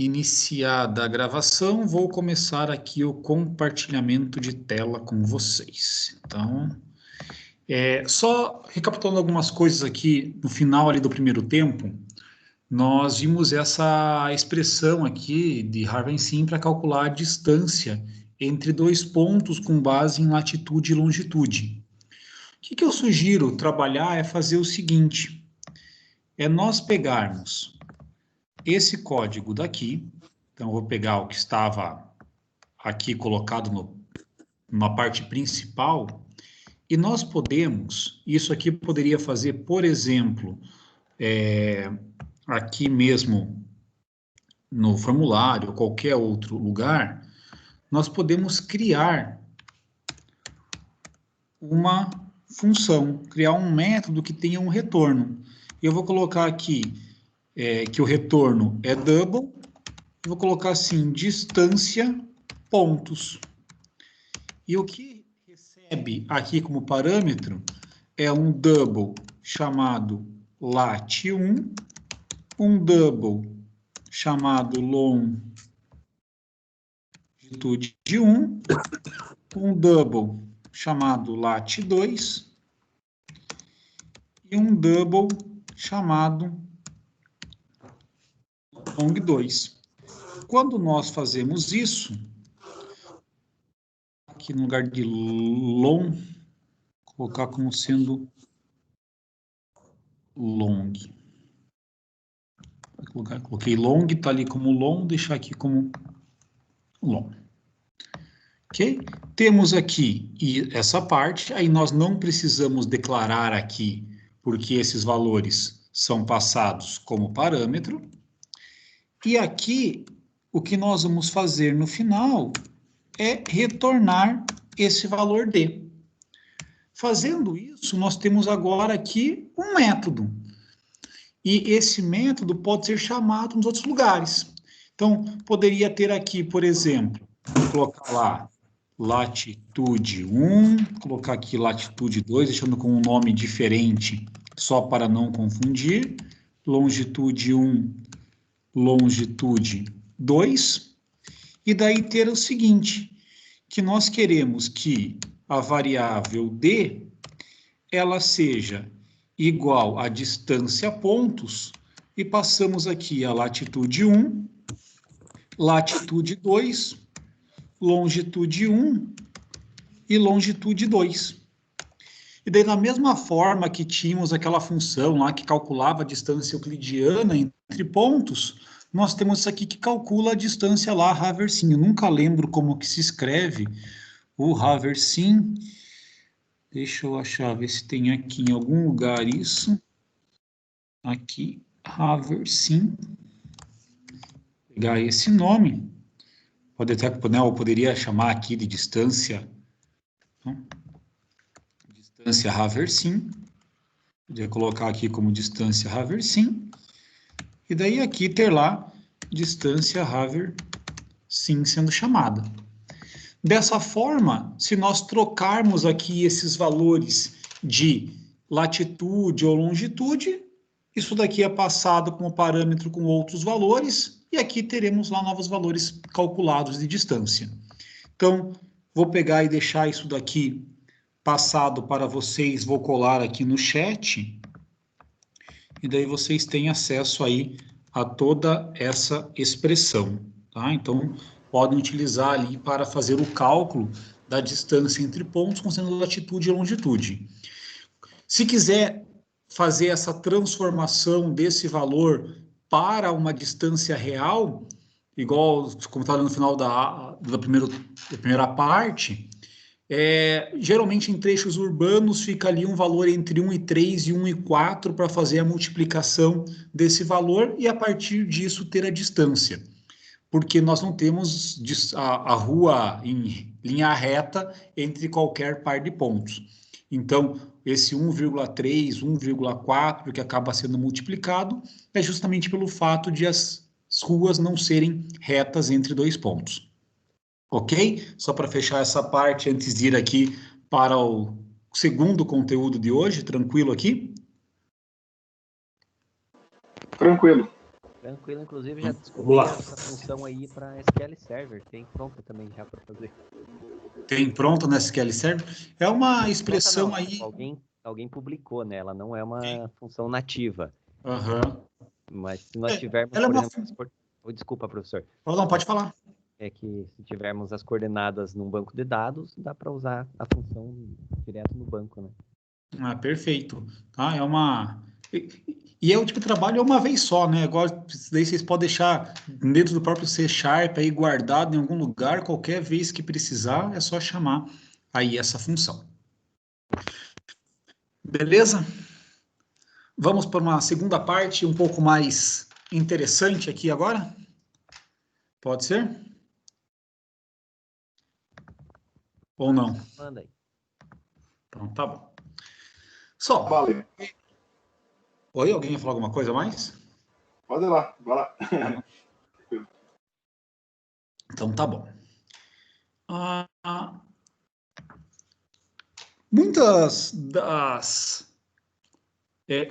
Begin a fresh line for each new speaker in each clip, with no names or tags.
Iniciada a gravação, vou começar aqui o compartilhamento de tela com vocês. Então, só recapitulando algumas coisas aqui no final ali do primeiro tempo, nós vimos essa expressão aqui de Harvey-Sim para calcular a distância entre dois pontos com base em latitude e longitude. O que eu sugiro trabalhar é fazer o seguinte, é nós pegarmos esse código daqui, então eu vou pegar o que estava aqui colocado na parte principal, e nós podemos, isso aqui poderia fazer, por exemplo, aqui mesmo no formulário, ou qualquer outro lugar, nós podemos criar uma função, criar um método que tenha um retorno. Eu vou colocar aqui que o retorno é double, vou colocar assim, distância, pontos. E o que recebe aqui como parâmetro é um double chamado lat1, um double chamado longitude1, um double chamado lat2 e um double chamado long2. Quando nós fazemos isso, aqui no lugar de long, colocar como sendo long. Coloquei long, está ali como long, deixar aqui como long. Ok? Temos aqui essa parte, aí nós não precisamos declarar aqui, porque esses valores são passados como parâmetro. E aqui, o que nós vamos fazer no final é retornar esse valor D. Fazendo isso, nós temos agora aqui um método. E esse método pode ser chamado nos outros lugares. Então, poderia ter aqui, por exemplo, vou colocar lá latitude 1, colocar aqui latitude 2, deixando com um nome diferente, só para não confundir. Longitude 1, longitude 2. E daí ter o seguinte, que nós queremos que a variável D, ela seja igual à distância pontos, e passamos aqui a latitude 1, latitude 2, longitude 1 e longitude 2. E daí, da mesma forma que tínhamos aquela função lá que calculava a distância euclidiana entre pontos, nós temos isso aqui que calcula a distância lá, Haver-Sim. Eu nunca lembro como que se escreve o Haver-Sim. Deixa eu achar, ver se tem aqui em algum lugar isso. Aqui, Haver-Sim. Pegar esse nome. Pode até, né, eu poderia chamar aqui de distância. Então, distância Haver-Sim. Poderia colocar aqui como distância Haver-Sim. E daí aqui ter lá distância Haver-Sim sendo chamada. Dessa forma, se nós trocarmos aqui esses valores de latitude ou longitude, isso daqui é passado como parâmetro com outros valores, e aqui teremos lá novos valores calculados de distância. Então, vou pegar e deixar isso daqui passado para vocês, vou colar aqui no chat, e daí vocês têm acesso aí a toda essa expressão, tá? Então, podem utilizar ali para fazer o cálculo da distância entre pontos, considerando latitude e longitude. Se quiser fazer essa transformação desse valor para uma distância real, igual como está no final da primeira parte, geralmente em trechos urbanos fica ali um valor entre 1,3 e 1,4 para fazer a multiplicação desse valor e a partir disso ter a distância. Porque nós não temos a rua em linha reta entre qualquer par de pontos. Então, esse 1,3, 1,4 que acaba sendo multiplicado é justamente pelo fato de as ruas não serem retas entre dois pontos. Ok? Só para fechar essa parte antes de ir aqui para o segundo conteúdo de hoje, tranquilo aqui?
Tranquilo. Tranquilo, inclusive já descobri
Vamos lá.
essa função aí para SQL Server, tem pronta também já para fazer.
Tem pronto na SQL Server? É uma expressão
Pronta não,
aí...
tipo, alguém publicou, né? Ela não é uma função nativa.
Aham.
Mas se nós tivermos,
Ela é
por
uma...
exemplo, desculpa, professor.
Não, pode falar.
É que se tivermos as coordenadas num banco de dados, dá para usar a função direto no banco, né?
Ah, perfeito. Tá? É uma... E é o tipo de trabalho é uma vez só, né? Agora, daí vocês podem deixar dentro do próprio C Sharp aí guardado em algum lugar, qualquer vez que precisar, é só chamar aí essa função. Beleza? Vamos para uma segunda parte um pouco mais interessante aqui agora? Pode ser? Ou não?
Manda aí.
Então, tá bom. Só.
Valeu.
Oi, alguém ia falar alguma coisa a mais?
Pode ir lá, vai lá.
Então, tá bom. Muitas das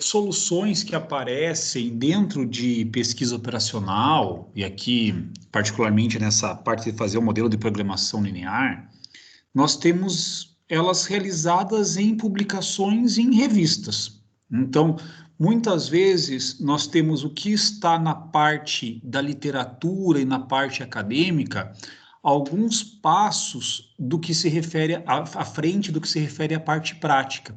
soluções que aparecem dentro de pesquisa operacional, e aqui, particularmente nessa parte de fazer o modelo de programação linear, nós temos elas realizadas em publicações em revistas. Então, muitas vezes, nós temos o que está na parte da literatura e na parte acadêmica, alguns passos do que se refere à frente do que se refere à parte prática.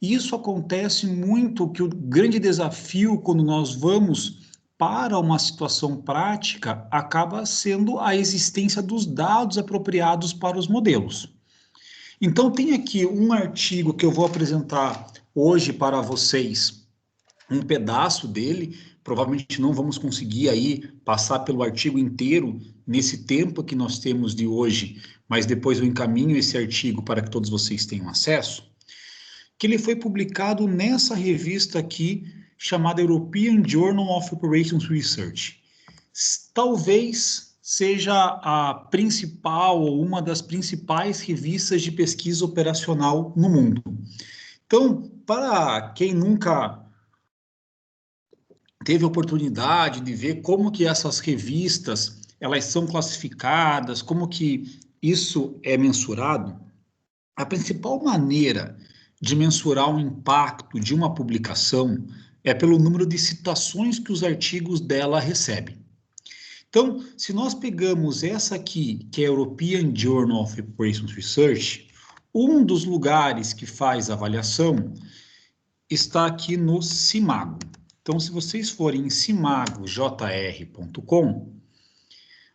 E isso acontece muito, que o grande desafio quando nós vamos para uma situação prática acaba sendo a existência dos dados apropriados para os modelos. Então, tem aqui um artigo que eu vou apresentar hoje para vocês, um pedaço dele, provavelmente não vamos conseguir aí passar pelo artigo inteiro nesse tempo que nós temos de hoje, mas depois eu encaminho esse artigo para que todos vocês tenham acesso, que ele foi publicado nessa revista aqui, chamada European Journal of Operations Research. Talvez seja a principal ou uma das principais revistas de pesquisa operacional no mundo. Então, para quem nunca teve a oportunidade de ver como que essas revistas elas são classificadas, como que isso é mensurado, a principal maneira de mensurar o impacto de uma publicação é pelo número de citações que os artigos dela recebem. Então, se nós pegamos essa aqui, que é a European Journal of Operations Research, um dos lugares que faz a avaliação está aqui no Simago. Então, se vocês forem em simagojr.com,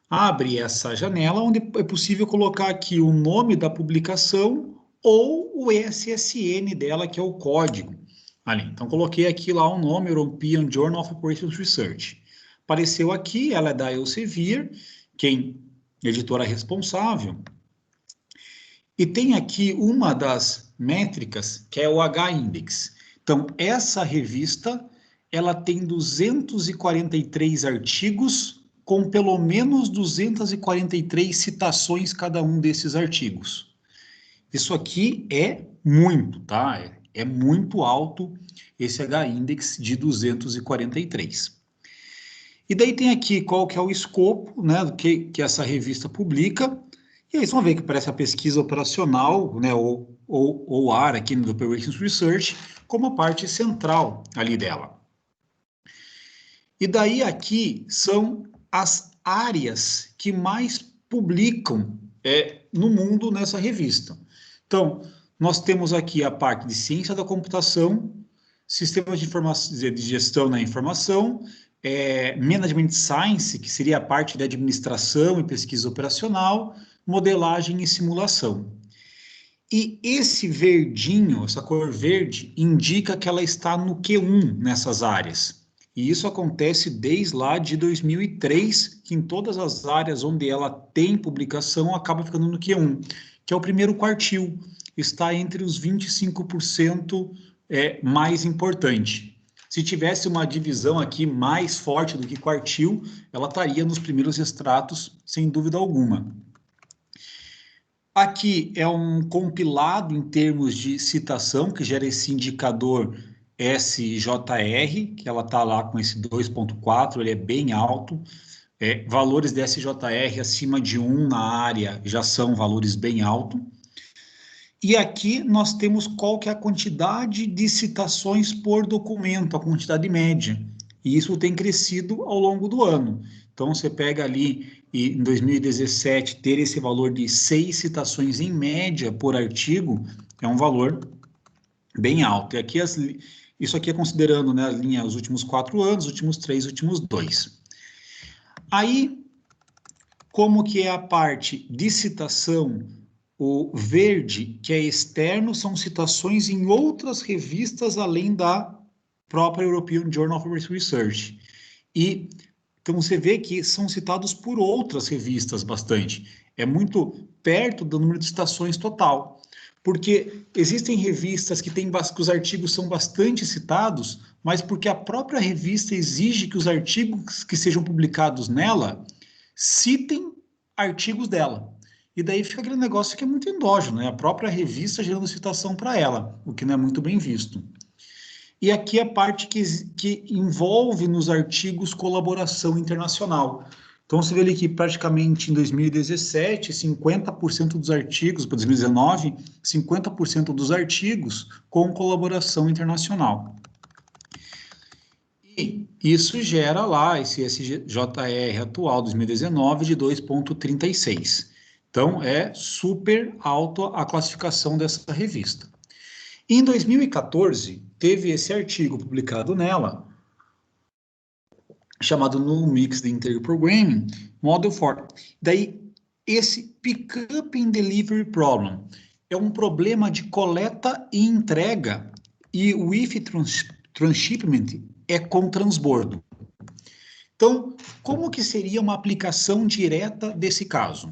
abre essa janela onde é possível colocar aqui o nome da publicação ou o SSN dela, que é o código ali. Então, coloquei aqui lá o nome, European Journal of Operations Research. Apareceu aqui, ela é da Elsevier, quem editora responsável. E tem aqui uma das métricas, que é o H-Index. Então, essa revista, ela tem 243 artigos, com pelo menos 243 citações cada um desses artigos. Isso aqui é muito, tá? É muito alto esse H-Index de 243. E daí tem aqui qual que é o escopo, né, do que essa revista publica. E aí vocês vão ver que parece a pesquisa operacional, né, ou AR aqui no Operations Research, como a parte central ali dela. E daí aqui são as áreas que mais publicam no mundo nessa revista. Então, nós temos aqui a parte de ciência da computação, sistemas de gestão da informação, Management Science, que seria a parte de administração e pesquisa operacional, modelagem e simulação. E esse verdinho, essa cor verde, indica que ela está no Q1 nessas áreas. E isso acontece desde lá de 2003, que em todas as áreas onde ela tem publicação, acaba ficando no Q1, que é o primeiro quartil, está entre os 25% mais importante. Se tivesse uma divisão aqui mais forte do que quartil, ela estaria nos primeiros extratos, sem dúvida alguma. Aqui é um compilado em termos de citação, que gera esse indicador SJR, que ela está lá com esse 2,4, ele é bem alto. Valores de SJR acima de 1 na área já são valores bem altos. E aqui nós temos qual que é a quantidade de citações por documento, a quantidade média. E isso tem crescido ao longo do ano. Então, você pega ali, em 2017, ter esse valor de 6 citações em média por artigo, é um valor bem alto. E aqui, isso aqui é considerando, né, a linha, os últimos 4 anos, os últimos 3, os últimos 2. Aí, como que é a parte de citação? O verde, que é externo, são citações em outras revistas além da própria European Journal of Research. E então você vê que são citados por outras revistas bastante. É muito perto do número de citações total. Porque existem revistas que que os artigos são bastante citados, mas porque a própria revista exige que os artigos que sejam publicados nela citem artigos dela. E daí fica aquele negócio que é muito endógeno, né? A própria revista gerando citação para ela, o que não é muito bem visto. E aqui a parte que envolve nos artigos colaboração internacional. Então, você vê ali que praticamente em 2017, 50% dos artigos, para 2019, 50% dos artigos com colaboração internacional. E isso gera lá esse SJR atual, 2019, de 2,36. Então, é super alta a classificação dessa revista. Em 2014, teve esse artigo publicado nela, chamado No Mixed Integer Programming, Model 4. Daí, esse Pickup and Delivery Problem é um problema de coleta e entrega, e o if transshipment é com transbordo. Então, como que seria uma aplicação direta desse caso?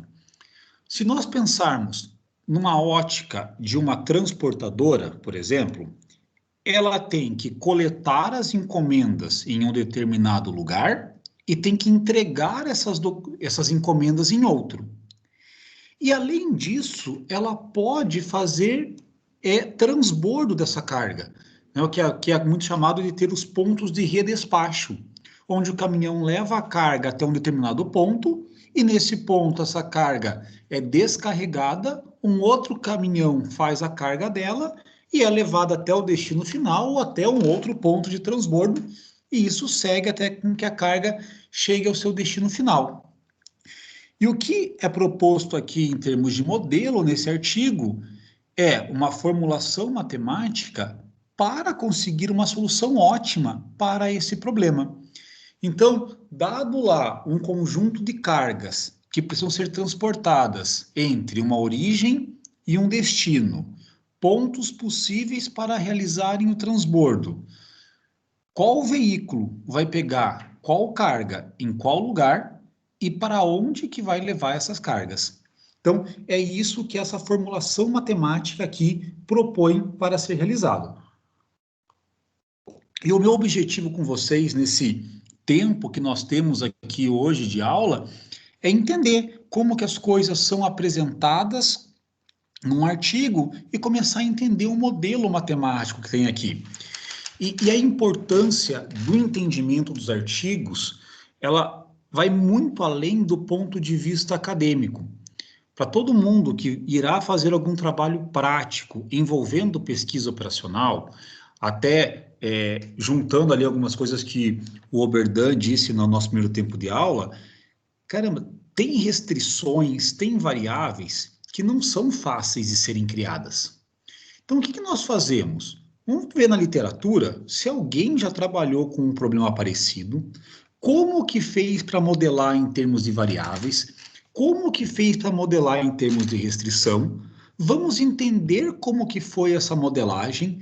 Se nós pensarmos numa ótica de uma transportadora, por exemplo, ela tem que coletar as encomendas em um determinado lugar e tem que entregar essas encomendas em outro. E, além disso, ela pode fazer transbordo dessa carga, né, o que é muito chamado de ter os pontos de redespacho, onde o caminhão leva a carga até um determinado ponto e, nesse ponto, essa carga é descarregada, um outro caminhão faz a carga dela e é levada até o destino final ou até um outro ponto de transbordo, e isso segue até com que a carga chegue ao seu destino final. E o que é proposto aqui em termos de modelo nesse artigo é uma formulação matemática para conseguir uma solução ótima para esse problema. Então, dado lá um conjunto de cargas que precisam ser transportadas entre uma origem e um destino, pontos possíveis para realizarem o transbordo, qual veículo vai pegar qual carga em qual lugar e para onde que vai levar essas cargas. Então, é isso que essa formulação matemática aqui propõe para ser realizado. E o meu objetivo com vocês nesse tempo que nós temos aqui hoje de aula é entender como que as coisas são apresentadas num artigo e começar a entender o modelo matemático que tem aqui. E a importância do entendimento dos artigos, ela vai muito além do ponto de vista acadêmico. Para todo mundo que irá fazer algum trabalho prático envolvendo pesquisa operacional, até juntando ali algumas coisas que o Oberdan disse no nosso primeiro tempo de aula, caramba, tem restrições, tem variáveis que não são fáceis de serem criadas. Então, o que nós fazemos? Vamos ver na literatura se alguém já trabalhou com um problema parecido, como que fez para modelar em termos de variáveis, como que fez para modelar em termos de restrição. Vamos entender como que foi essa modelagem,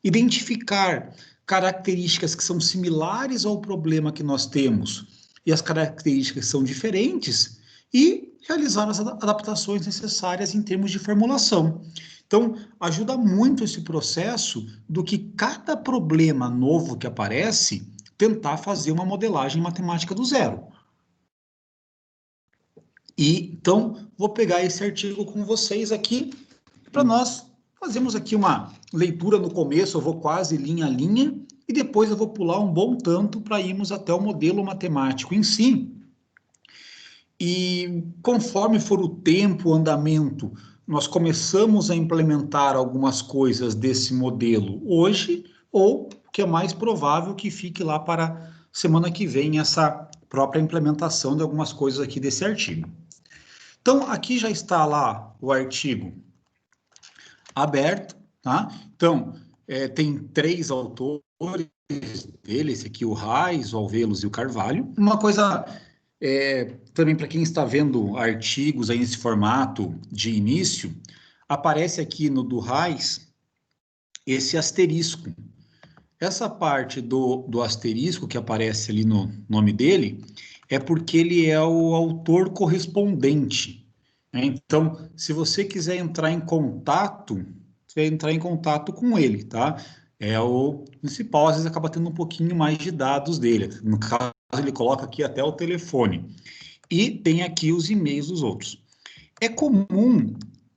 identificar características que são similares ao problema que nós temos e as características são diferentes e realizar as adaptações necessárias em termos de formulação. Então, ajuda muito esse processo do que cada problema novo que aparece, tentar fazer uma modelagem matemática do zero. E, então, vou pegar esse artigo com vocês aqui para nós Fazemos aqui uma leitura no começo, eu vou quase linha a linha, e depois eu vou pular um bom tanto para irmos até o modelo matemático em si. E conforme for o tempo, o andamento, nós começamos a implementar algumas coisas desse modelo hoje, ou o que é mais provável que fique lá para semana que vem essa própria implementação de algumas coisas aqui desse artigo. Então, aqui já está lá o artigo aberto, tá? Então, tem 3 autores dele, esse aqui, o Reis, o Alvelos e o Carvalho. Uma coisa, também para quem está vendo artigos aí nesse formato de início, aparece aqui no do Reis esse asterisco. Essa parte do asterisco que aparece ali no nome dele é porque ele é o autor correspondente, né? Então, se você quiser entrar em contato, você vai entrar em contato com ele, tá? É o principal, às vezes acaba tendo um pouquinho mais de dados dele. No caso, ele coloca aqui até o telefone. E tem aqui os e-mails dos outros. É comum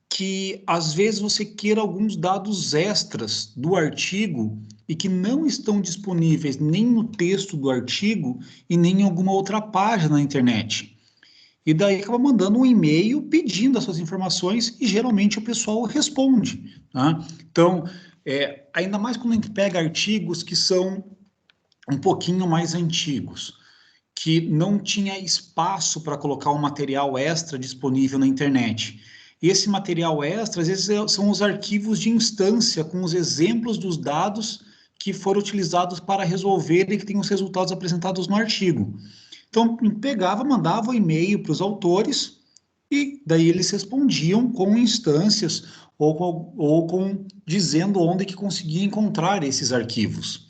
que, às vezes, você queira alguns dados extras do artigo e que não estão disponíveis nem no texto do artigo e nem em alguma outra página na internet. E daí acaba mandando um e-mail pedindo as suas informações e geralmente o pessoal responde, tá? Então, ainda mais quando a gente pega artigos que são um pouquinho mais antigos, que não tinha espaço para colocar um material extra disponível na internet. E esse material extra, às vezes, são os arquivos de instância com os exemplos dos dados que foram utilizados para resolver e que tem os resultados apresentados no artigo. Então, pegava, mandava um e-mail para os autores e daí eles respondiam com instâncias ou com dizendo onde que conseguia encontrar esses arquivos.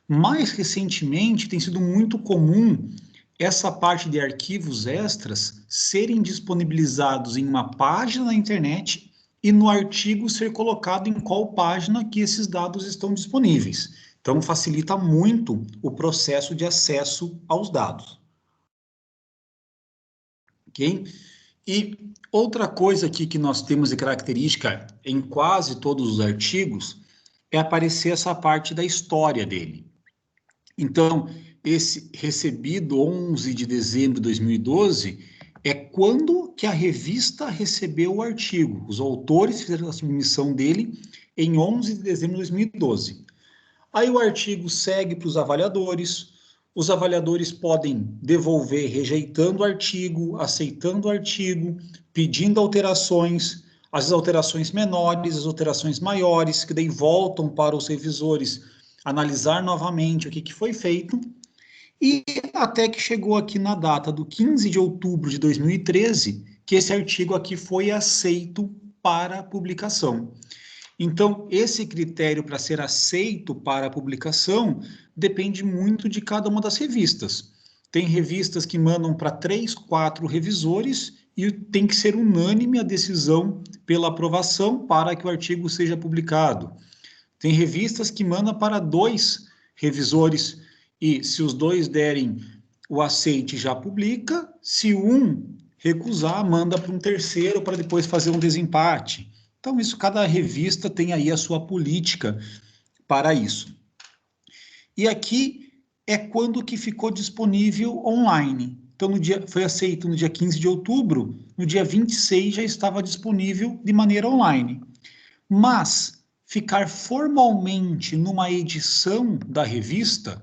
Mais recentemente, tem sido muito comum essa parte de arquivos extras serem disponibilizados em uma página na internet e no artigo ser colocado em qual página que esses dados estão disponíveis. Então, facilita muito o processo de acesso aos dados. Ok? E outra coisa aqui que nós temos de característica em quase todos os artigos é aparecer essa parte da história dele. Então, esse recebido 11 de dezembro de 2012 é quando que a revista recebeu o artigo. Os autores fizeram a submissão dele em 11 de dezembro de 2012. Aí o artigo segue para os avaliadores podem devolver rejeitando o artigo, aceitando o artigo, pedindo alterações, as alterações menores, as alterações maiores, que daí voltam para os revisores analisar novamente o que foi feito, e até que chegou aqui na data do 15 de outubro de 2013, que esse artigo aqui foi aceito para publicação. Então, esse critério para ser aceito para a publicação depende muito de cada uma das revistas. Tem revistas que mandam para 3, 4 revisores e tem que ser unânime a decisão pela aprovação para que o artigo seja publicado. Tem revistas que mandam para 2 revisores e, se os 2 derem o aceite, já publica. Se um recusar, manda para um terceiro para depois fazer um desempate. Então, isso, cada revista tem aí a sua política para isso. E aqui é quando que ficou disponível online. Então, foi aceito no dia 15 de outubro, no dia 26 já estava disponível de maneira online. Mas ficar formalmente numa edição da revista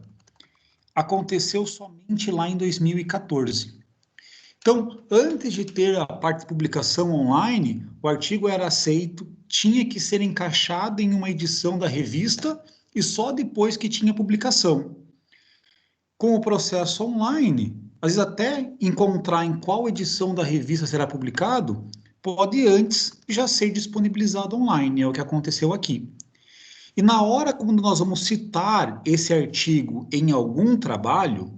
aconteceu somente lá em 2014. Então, antes de ter a parte de publicação online, o artigo era aceito, tinha que ser encaixado em uma edição da revista e só depois que tinha publicação. Com o processo online, às vezes até encontrar em qual edição da revista será publicado, pode antes já ser disponibilizado online, é o que aconteceu aqui. E na hora quando nós vamos citar esse artigo em algum trabalho,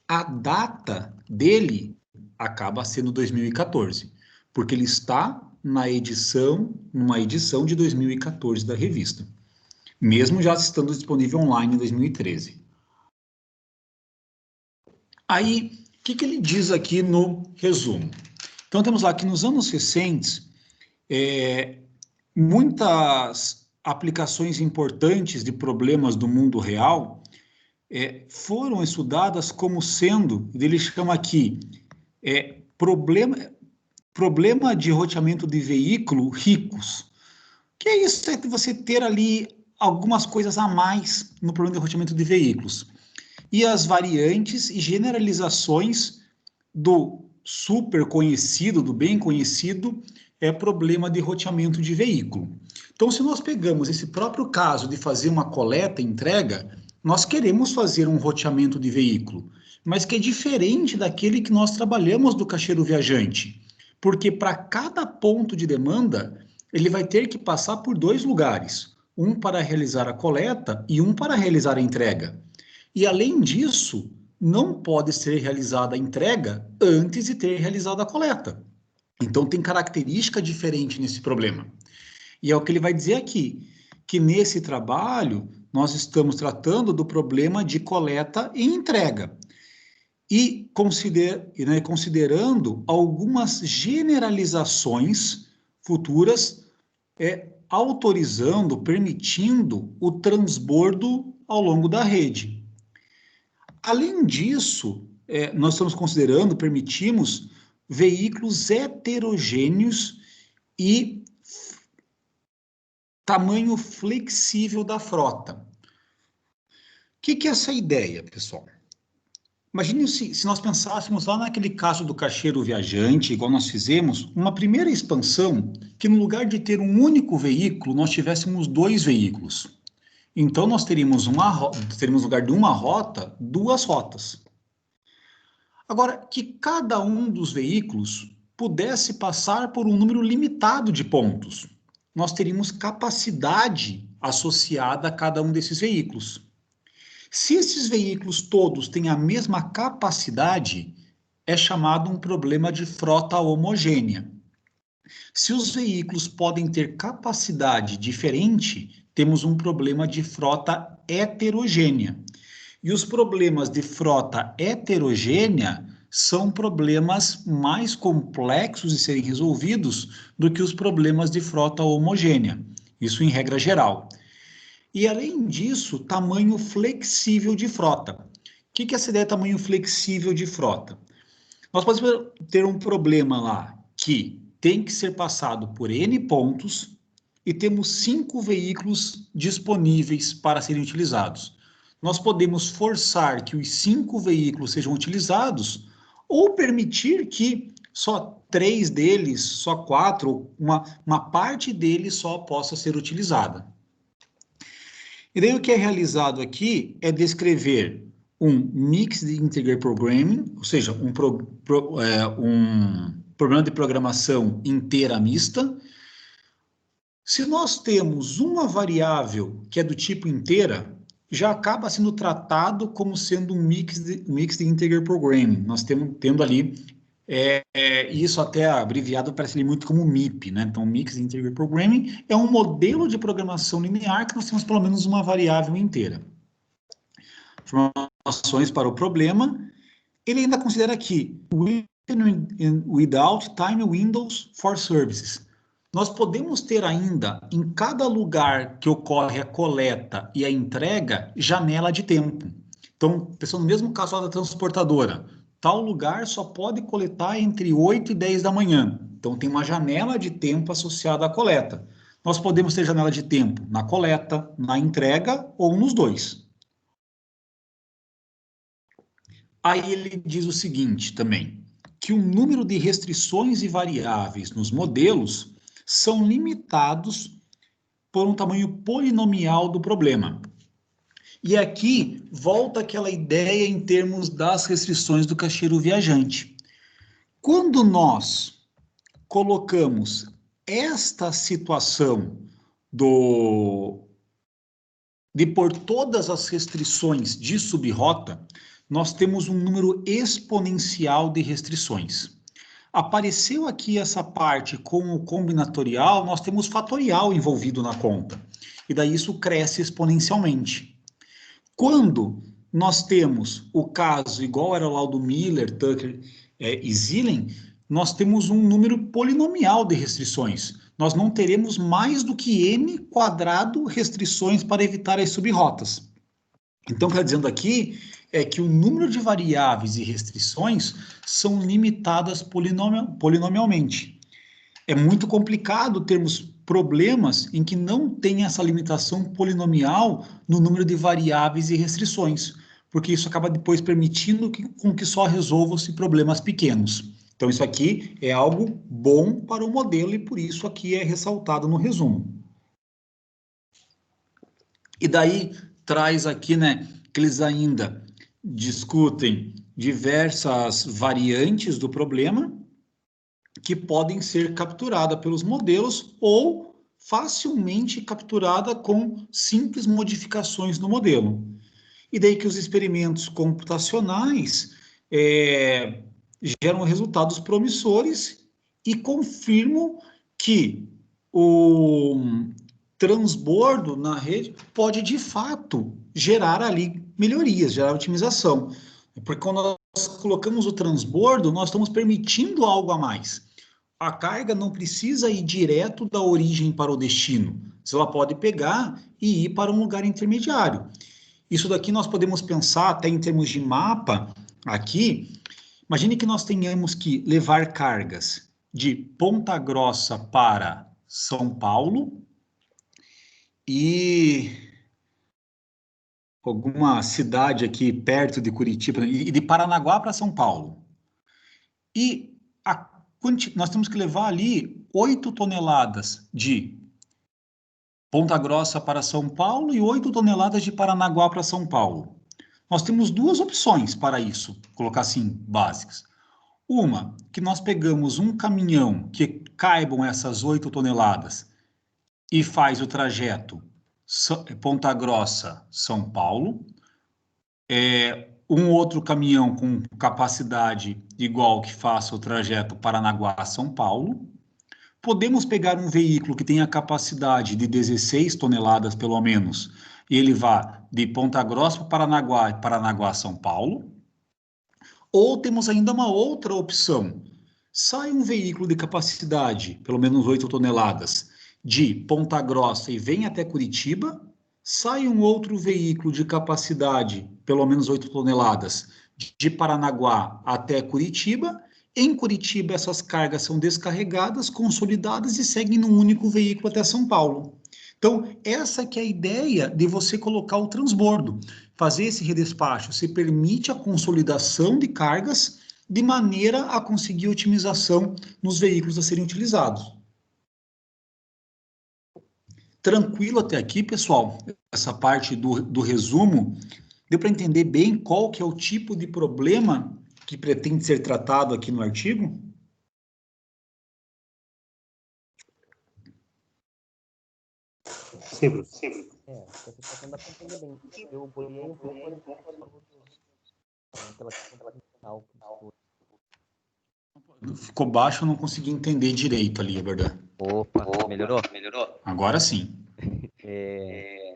a data dele acaba sendo 2014, porque ele está numa edição de 2014 da revista, mesmo já estando disponível online em 2013. Aí, o que ele diz aqui no resumo? Então, temos lá que nos anos recentes, muitas aplicações importantes de problemas do mundo real foram estudadas como sendo, ele chama aqui, problema de roteamento de veículo ricos. Que é isso? É você ter ali algumas coisas a mais no problema de roteamento de veículos. E as variantes e generalizações do super conhecido, do bem conhecido, problema de roteamento de veículo. Então, se nós pegamos esse próprio caso de fazer uma coleta e entrega, nós queremos fazer um roteamento de veículo, mas que é diferente daquele que nós trabalhamos do caixeiro viajante, porque para cada ponto de demanda, ele vai ter que passar por 2 lugares, um para realizar a coleta e um para realizar a entrega. E, além disso, não pode ser realizada a entrega antes de ter realizado a coleta. Então, tem característica diferente nesse problema. E é o que ele vai dizer aqui, que nesse trabalho nós estamos tratando do problema de coleta e entrega. E considerando algumas generalizações futuras, autorizando, permitindo o transbordo ao longo da rede. Além disso, nós estamos considerando, permitimos, veículos heterogêneos e tamanho flexível da frota. O que é essa ideia, pessoal? Imagine se nós pensássemos lá naquele caso do caixeiro viajante, igual nós fizemos, uma primeira expansão, que no lugar de ter um único veículo, nós tivéssemos 2 veículos. Então, nós teríamos no lugar de uma rota, 2 rotas. Agora, que cada um dos veículos pudesse passar por um número limitado de pontos. Nós teríamos capacidade associada a cada um desses veículos. Se esses veículos todos têm a mesma capacidade, é chamado um problema de frota homogênea. Se os veículos podem ter capacidade diferente, temos um problema de frota heterogênea. E os problemas de frota heterogênea são problemas mais complexos de serem resolvidos do que os problemas de frota homogênea. Isso em regra geral. E, além disso, tamanho flexível de frota. O que é essa ideia de tamanho flexível de frota? Nós podemos ter um problema lá que tem que ser passado por N pontos e temos 5 veículos disponíveis para serem utilizados. Nós podemos forçar que os 5 veículos sejam utilizados ou permitir que só 3 deles, só 4, uma parte deles só possa ser utilizada. E daí o que é realizado aqui é descrever um Mixed Integer Programming, ou seja, um problema de programação inteira mista. Se nós temos uma variável que é do tipo inteira, já acaba sendo tratado como sendo um Mixed Integer Programming. Nós tendo ali, isso até abreviado parece muito como MIP, né? Então, Mixed Integer Programming é um modelo de programação linear que nós temos pelo menos uma variável inteira. Informações para o problema. Ele ainda considera aqui without time windows for services. Nós podemos ter ainda, em cada lugar que ocorre a coleta e a entrega, janela de tempo. Então, pensando no mesmo caso da transportadora, tal lugar só pode coletar entre 8 e 10 da manhã. Então, tem uma janela de tempo associada à coleta. Nós podemos ter janela de tempo na coleta, na entrega ou nos 2. Aí ele diz o seguinte também, que o número de restrições e variáveis nos modelos são limitados por um tamanho polinomial do problema. E aqui volta aquela ideia em termos das restrições do caixeiro viajante. Quando nós colocamos esta situação de pôr todas as restrições de subrota, nós temos um número exponencial de restrições. Apareceu aqui essa parte com o combinatorial, nós temos fatorial envolvido na conta. E daí isso cresce exponencialmente. Quando nós temos o caso, igual era lá o do Miller, Tucker e Zillen, nós temos um número polinomial de restrições. Nós não teremos mais do que n quadrado restrições para evitar as subrrotas. Então, o que está dizendo aqui é que o número de variáveis e restrições são limitadas polinomialmente. É muito complicado termos problemas em que não tem essa limitação polinomial no número de variáveis e restrições, porque isso acaba depois permitindo com que só resolvam-se problemas pequenos. Então, isso aqui é algo bom para o modelo e por isso aqui é ressaltado no resumo. E daí traz aqui, né, que eles ainda discutem diversas variantes do problema que podem ser capturadas pelos modelos ou facilmente capturada com simples modificações no modelo. E daí que os experimentos computacionais geram resultados promissores e confirmam que o transbordo na rede pode, de fato, gerar ali melhorias, gerar otimização. Porque quando nós colocamos o transbordo, nós estamos permitindo algo a mais. A carga não precisa ir direto da origem para o destino. Ela pode pegar e ir para um lugar intermediário. Isso daqui nós podemos pensar até em termos de mapa aqui. Imagine que nós tenhamos que levar cargas de Ponta Grossa para São Paulo e alguma cidade aqui perto de Curitiba, e de Paranaguá para São Paulo. E nós temos que levar ali 8 toneladas de Ponta Grossa para São Paulo e 8 toneladas de Paranaguá para São Paulo. Nós temos duas opções para isso, colocar assim, básicas. Uma, que nós pegamos um caminhão que caibam essas 8 toneladas e faz o trajeto Ponta Grossa, São Paulo. Um outro caminhão com capacidade igual que faça o trajeto Paranaguá, São Paulo. Podemos pegar um veículo que tenha capacidade de 16 toneladas, pelo menos, e ele vá de Ponta Grossa para Paranaguá, Paranaguá, São Paulo. Ou temos ainda uma outra opção. Sai um veículo de capacidade, pelo menos 8 toneladas, de Ponta Grossa e vem até Curitiba. Sai um outro veículo de capacidade, pelo menos 8 toneladas, de Paranaguá até Curitiba. Em Curitiba, essas cargas são descarregadas, consolidadas e seguem num único veículo até São Paulo. Então, essa que é a ideia de você colocar o transbordo. Fazer esse redespacho, você permite a consolidação de cargas de maneira a conseguir otimização nos veículos a serem utilizados. Tranquilo até aqui, pessoal? Essa parte do resumo, deu para entender bem qual que é o tipo de problema que pretende ser tratado aqui no artigo?
Sim.
Essa situação dá para entender bem. Eu boiei um pouco pela questão final.
Ficou baixo, eu não consegui entender direito ali, é verdade.
Opa, melhorou?
Agora sim.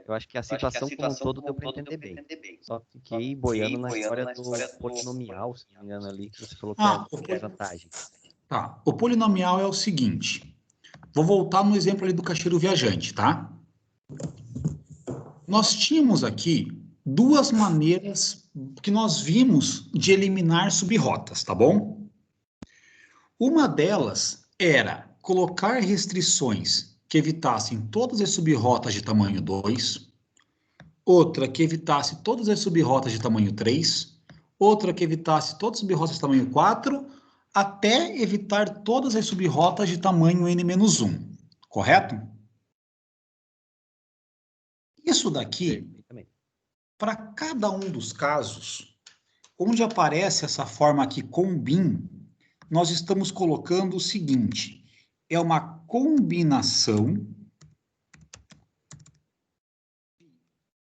Eu acho que a situação como um todo deu para entender bem. Só fiquei boiando na história do polinomial, se não me engano ali, que você falou que é vantagem.
Tá, o polinomial é o seguinte. Vou voltar no exemplo ali do caixeiro viajante, tá? Nós tínhamos aqui duas maneiras que nós vimos de eliminar subrrotas, tá bom? Uma delas era colocar restrições que evitassem todas as subrrotas de tamanho 2, outra que evitasse todas as subrrotas de tamanho 3, outra que evitasse todas as subrrotas de tamanho 4, até evitar todas as subrrotas de tamanho n-1, correto? Isso daqui, para cada um dos casos, onde aparece essa forma aqui com bin, nós estamos colocando o seguinte, é uma combinação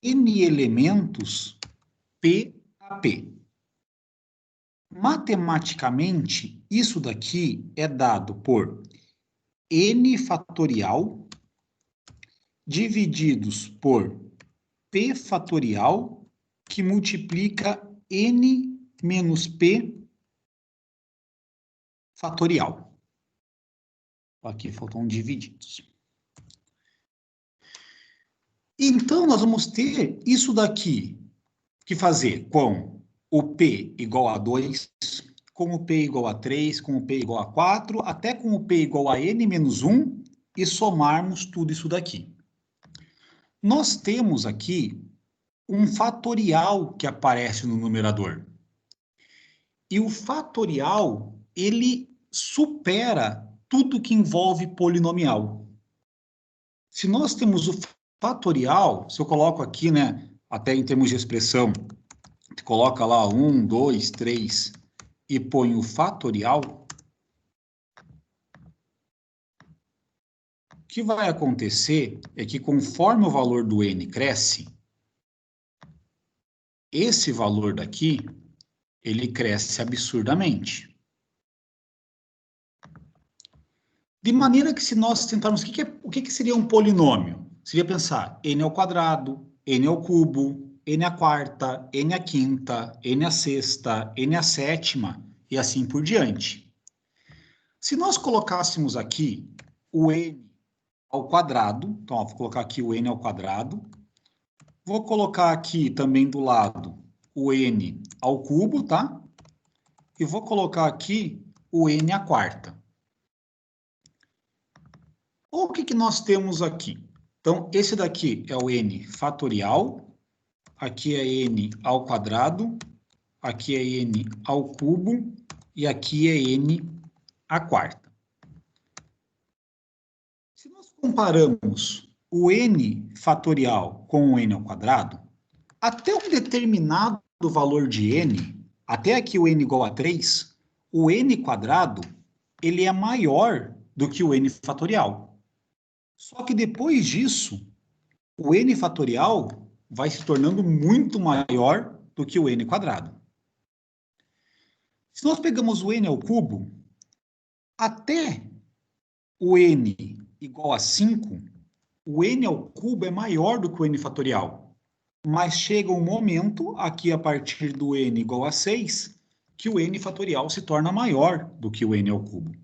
de n elementos P a P. Matematicamente, isso daqui é dado por n fatorial divididos por P fatorial, que multiplica n menos P fatorial. Aqui faltam divididos. Então, nós vamos ter isso daqui que fazer com o P igual a 2, com o P igual a 3, com o P igual a 4, até com o P igual a N menos 1, e somarmos tudo isso daqui. Nós temos aqui um fatorial que aparece no numerador. E o fatorial, ele supera tudo que envolve polinomial. Se nós temos o fatorial, se eu coloco aqui, né, até em termos de expressão, coloca lá 1, 2, 3 e põe o fatorial, o que vai acontecer é que conforme o valor do n cresce, esse valor daqui, ele cresce absurdamente. De maneira que se nós tentarmos, o que seria um polinômio? Seria pensar n ao quadrado, n ao cubo, n à quarta, n à quinta, n à sexta, n à sétima, e assim por diante. Se nós colocássemos aqui o n ao quadrado, então, ó, vou colocar aqui o n ao quadrado, vou colocar aqui também do lado o n ao cubo, tá? E vou colocar aqui o n à quarta. O que nós temos aqui? Então, esse daqui é o n fatorial, aqui é n ao quadrado, aqui é n ao cubo, e aqui é n à quarta. Se nós comparamos o n fatorial com o n ao quadrado, até um determinado valor de n, até aqui o n igual a 3, o n quadrado, ele é maior do que o n fatorial. Só que depois disso, o n fatorial vai se tornando muito maior do que o n quadrado. Se nós pegamos o n ao cubo, até o n igual a 5, o n ao cubo é maior do que o n fatorial. Mas chega um momento, aqui a partir do n igual a 6, que o n fatorial se torna maior do que o n ao cubo.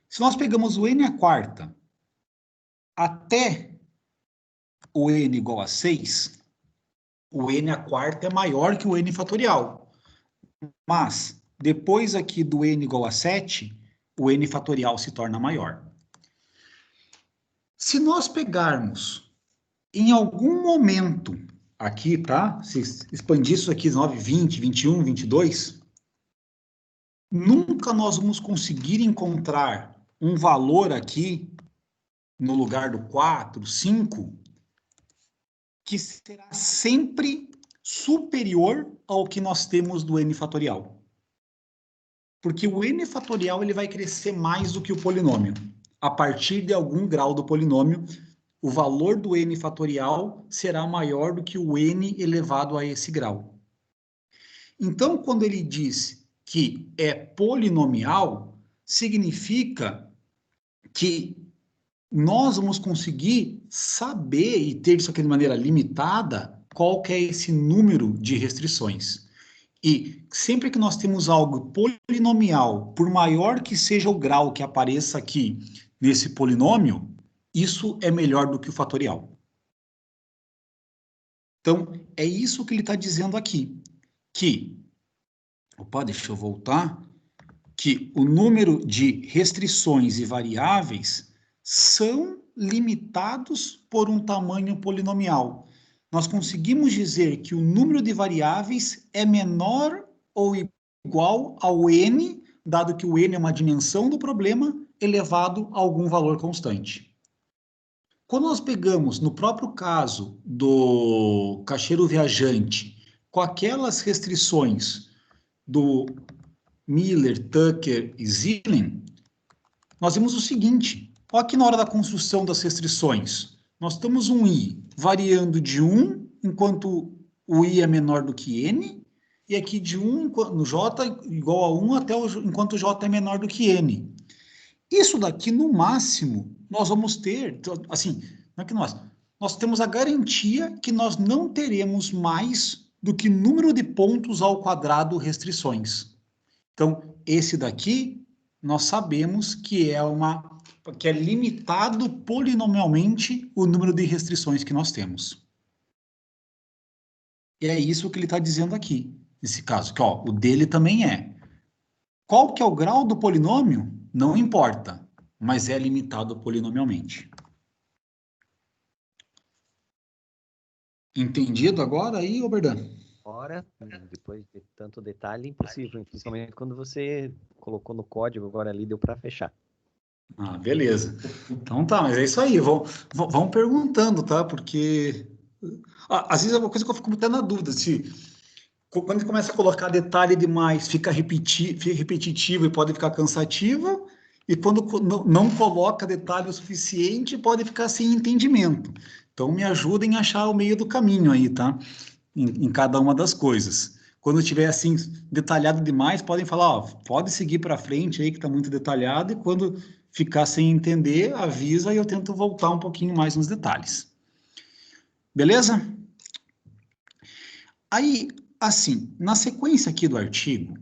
Se nós pegamos o n à quarta, até o n igual a 6, o n à quarta é maior que o n fatorial. Mas, depois aqui do n igual a 7, o n fatorial se torna maior. Se nós pegarmos, em algum momento, aqui, tá? Se expandir isso aqui, 9, 20, 21, 22, nunca nós vamos conseguir encontrar um valor aqui, no lugar do 4, 5, que será sempre superior ao que nós temos do n fatorial. Porque o n fatorial ele vai crescer mais do que o polinômio. A partir de algum grau do polinômio, o valor do n fatorial será maior do que o n elevado a esse grau. Então, quando ele diz que é polinomial, significa que nós vamos conseguir saber e ter isso aqui de maneira limitada qual que é esse número de restrições. E sempre que nós temos algo polinomial, por maior que seja o grau que apareça aqui nesse polinômio, isso é melhor do que o fatorial. Então, é isso que ele está dizendo aqui, que, deixa eu voltar, que o número de restrições e variáveis são limitados por um tamanho polinomial. Nós conseguimos dizer que o número de variáveis é menor ou igual ao n, dado que o n é uma dimensão do problema, elevado a algum valor constante. Quando nós pegamos, no próprio caso do caixeiro viajante, com aquelas restrições do Miller, Tucker e Zillen, nós vimos o seguinte, olha aqui na hora da construção das restrições, nós temos um i variando de 1, enquanto o i é menor do que n, e aqui de 1 no j igual a 1 até enquanto o j é menor do que n. Isso daqui, no máximo, nós vamos ter, assim, não é que nós temos a garantia que nós não teremos mais do que número de pontos ao quadrado restrições. Então, esse daqui nós sabemos que é limitado polinomialmente o número de restrições que nós temos. E é isso que ele está dizendo aqui, nesse caso, que ó, o dele também é. Qual que é o grau do polinômio? Não importa, mas é limitado polinomialmente. Entendido agora aí, Oberdan?
Agora, depois de tanto detalhe, impossível, principalmente quando você colocou no código, agora ali deu para fechar.
Ah, beleza. Então tá, mas é isso aí. Vão perguntando, tá? Porque às vezes é uma coisa que eu fico até na dúvida, se quando a gente começa a colocar detalhe demais, fica repetitivo e pode ficar cansativo, e quando não coloca detalhe o suficiente, pode ficar sem entendimento. Então me ajudem a achar o meio do caminho aí, tá? Em cada uma das coisas. Quando tiver assim detalhado demais, podem falar, ó, pode seguir para frente aí que está muito detalhado, e quando ficar sem entender, avisa e eu tento voltar um pouquinho mais nos detalhes. Beleza? Aí, assim, na sequência aqui do artigo,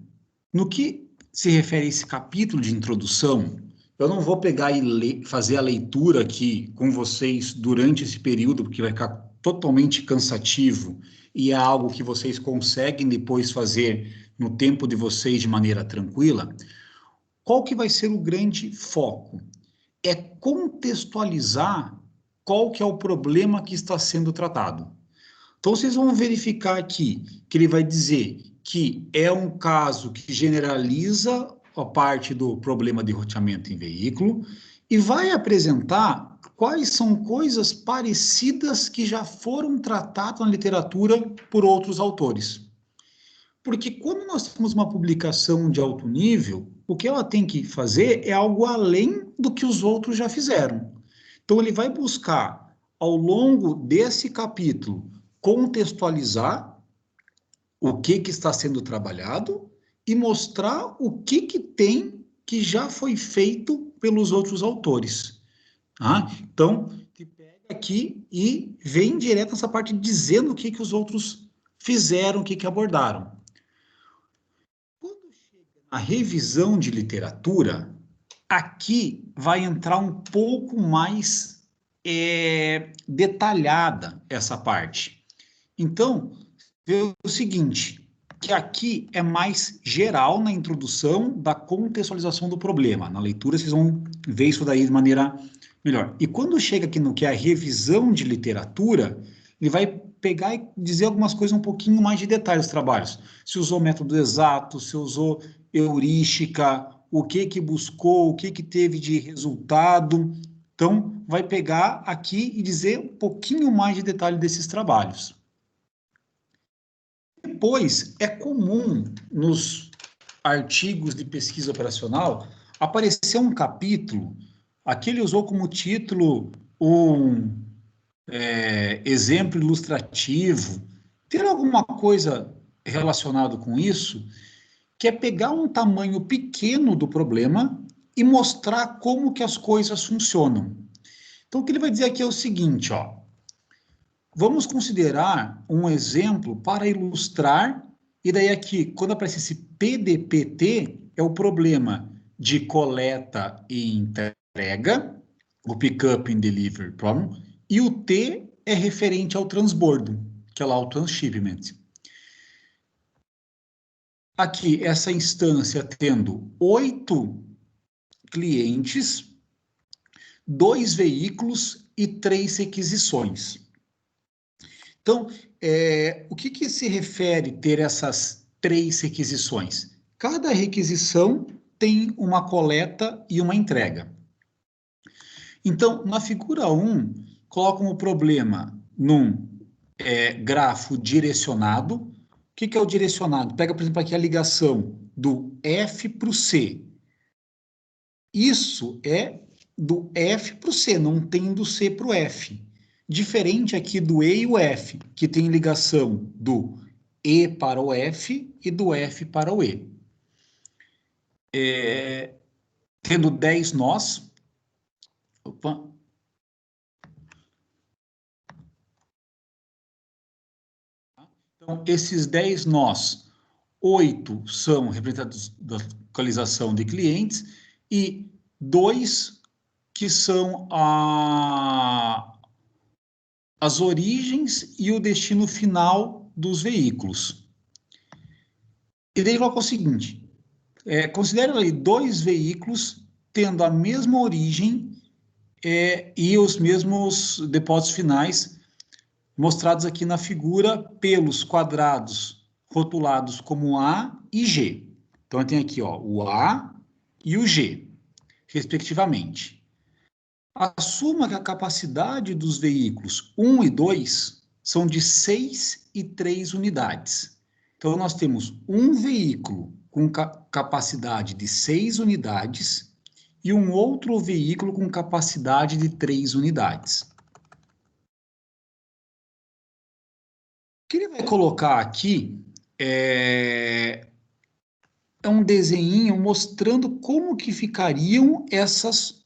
no que se refere a esse capítulo de introdução, eu não vou pegar e fazer a leitura aqui com vocês durante esse período, porque vai ficar totalmente cansativo e é algo que vocês conseguem depois fazer no tempo de vocês de maneira tranquila. Qual que vai ser o grande foco? É contextualizar qual que é o problema que está sendo tratado. Então, vocês vão verificar aqui que ele vai dizer que é um caso que generaliza a parte do problema de roteamento em veículo e vai apresentar quais são coisas parecidas que já foram tratadas na literatura por outros autores. Porque quando nós temos uma publicação de alto nível, o que ela tem que fazer é algo além do que os outros já fizeram. Então, ele vai buscar, ao longo desse capítulo, contextualizar o que está sendo trabalhado e mostrar o que tem que já foi feito pelos outros autores. Tá? Então, te pega aqui e vem direto nessa parte dizendo o que os outros fizeram, o que abordaram. Quando chega a revisão de literatura, aqui vai entrar um pouco mais detalhada essa parte. Então, vê o seguinte, que aqui é mais geral na introdução da contextualização do problema. Na leitura vocês vão ver isso daí de maneira melhor. E quando chega aqui no que é a revisão de literatura, ele vai pegar e dizer algumas coisas um pouquinho mais de detalhe dos trabalhos. Se usou método exato, se usou heurística, o que buscou, o que teve de resultado. Então, vai pegar aqui e dizer um pouquinho mais de detalhe desses trabalhos. Depois, é comum nos artigos de pesquisa operacional aparecer um capítulo, aqui ele usou como título um exemplo ilustrativo, ter alguma coisa relacionada com isso, que é pegar um tamanho pequeno do problema e mostrar como que as coisas funcionam. Então, o que ele vai dizer aqui é o seguinte, ó, vamos considerar um exemplo para ilustrar, e daí aqui, quando aparece esse PDPT, é o problema de coleta e entrega, o Pickup and Delivery Problem, e o T é referente ao transbordo, que é lá o Transshipment. Aqui, essa instância tendo 8 clientes, 2 veículos e 3 requisições. Então, o que se refere ter essas 3 requisições? Cada requisição tem uma coleta e uma entrega. Então, na figura 1, colocam o problema num grafo direcionado. O que é o direcionado? Pega, por exemplo, aqui a ligação do F para o C. Isso é do F para o C, não tem do C para o F. Diferente aqui do E e o F, que tem ligação do E para o F e do F para o E. Tendo 10 nós. Opa. Então, esses 10 nós, 8 são representados da localização de clientes e 2, que são as origens e o destino final dos veículos. E daí ele coloca o seguinte, considere ali 2 veículos tendo a mesma origem e os mesmos depósitos finais mostrados aqui na figura pelos quadrados rotulados como A e G. Então, eu tenho aqui o A e o G, respectivamente. Assuma que a capacidade dos veículos 1 e 2 são de 6 e 3 unidades. Então, nós temos um veículo com capacidade de 6 unidades e um outro veículo com capacidade de 3 unidades. O que ele vai colocar aqui é um desenho mostrando como que ficariam essas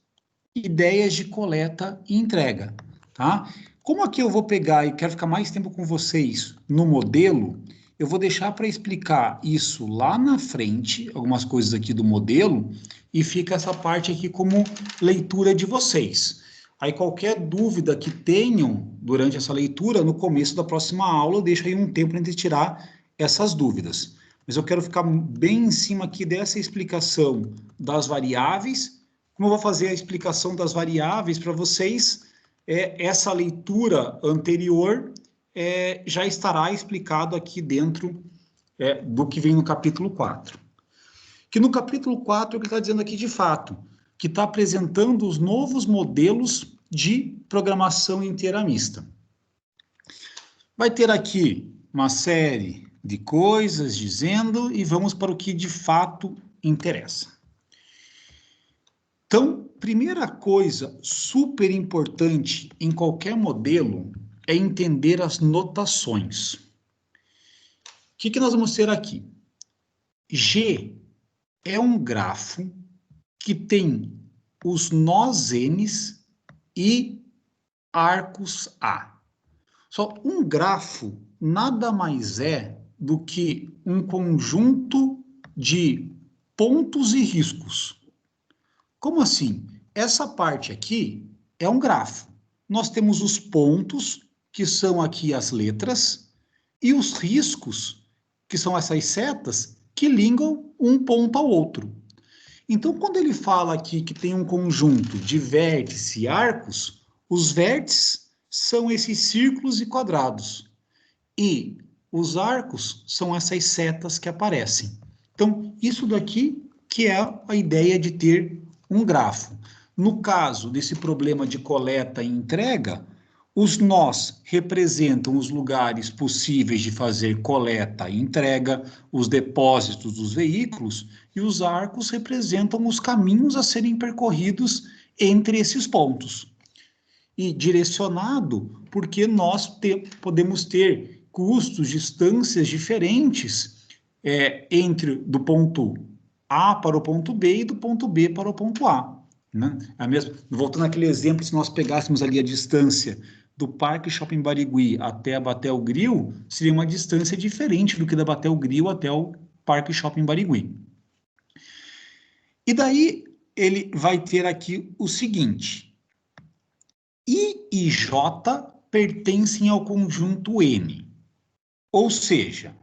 ideias de coleta e entrega, tá? Como aqui eu vou pegar e quero ficar mais tempo com vocês no modelo, eu vou deixar para explicar isso lá na frente, algumas coisas aqui do modelo, e fica essa parte aqui como leitura de vocês. Aí qualquer dúvida que tenham durante essa leitura, no começo da próxima aula, eu deixo aí um tempo para a gente tirar essas dúvidas. Mas eu quero ficar bem em cima aqui dessa explicação das variáveis. Como eu vou fazer a explicação das variáveis para vocês, essa leitura anterior já estará explicado aqui dentro do que vem no capítulo 4. Que no capítulo 4, o que está dizendo aqui de fato, que está apresentando os novos modelos de programação inteira mista. Vai ter aqui uma série de coisas dizendo e vamos para o que de fato interessa. Então, primeira coisa super importante em qualquer modelo é entender as notações. O que nós vamos ter aqui? G é um grafo que tem os nós N's e arcos A. Só um grafo nada mais é do que um conjunto de pontos e riscos. Como assim? Essa parte aqui é um grafo. Nós temos os pontos, que são aqui as letras, e os riscos, que são essas setas, que ligam um ponto ao outro. Então, quando ele fala aqui que tem um conjunto de vértices e arcos, os vértices são esses círculos e quadrados. E os arcos são essas setas que aparecem. Então, isso daqui que é a ideia de ter um grafo. No caso desse problema de coleta e entrega, os nós representam os lugares possíveis de fazer coleta e entrega, os depósitos dos veículos, e os arcos representam os caminhos a serem percorridos entre esses pontos. E direcionado porque nós podemos ter custos, distâncias diferentes entre do ponto A para o ponto B e do ponto B para o ponto A. Né? Voltando àquele exemplo, se nós pegássemos ali a distância do Parque Shopping Barigui até a Batel Grill, seria uma distância diferente do que da Batel Grill até o Parque Shopping Barigui. E daí ele vai ter aqui o seguinte: I e J pertencem ao conjunto N. Ou seja,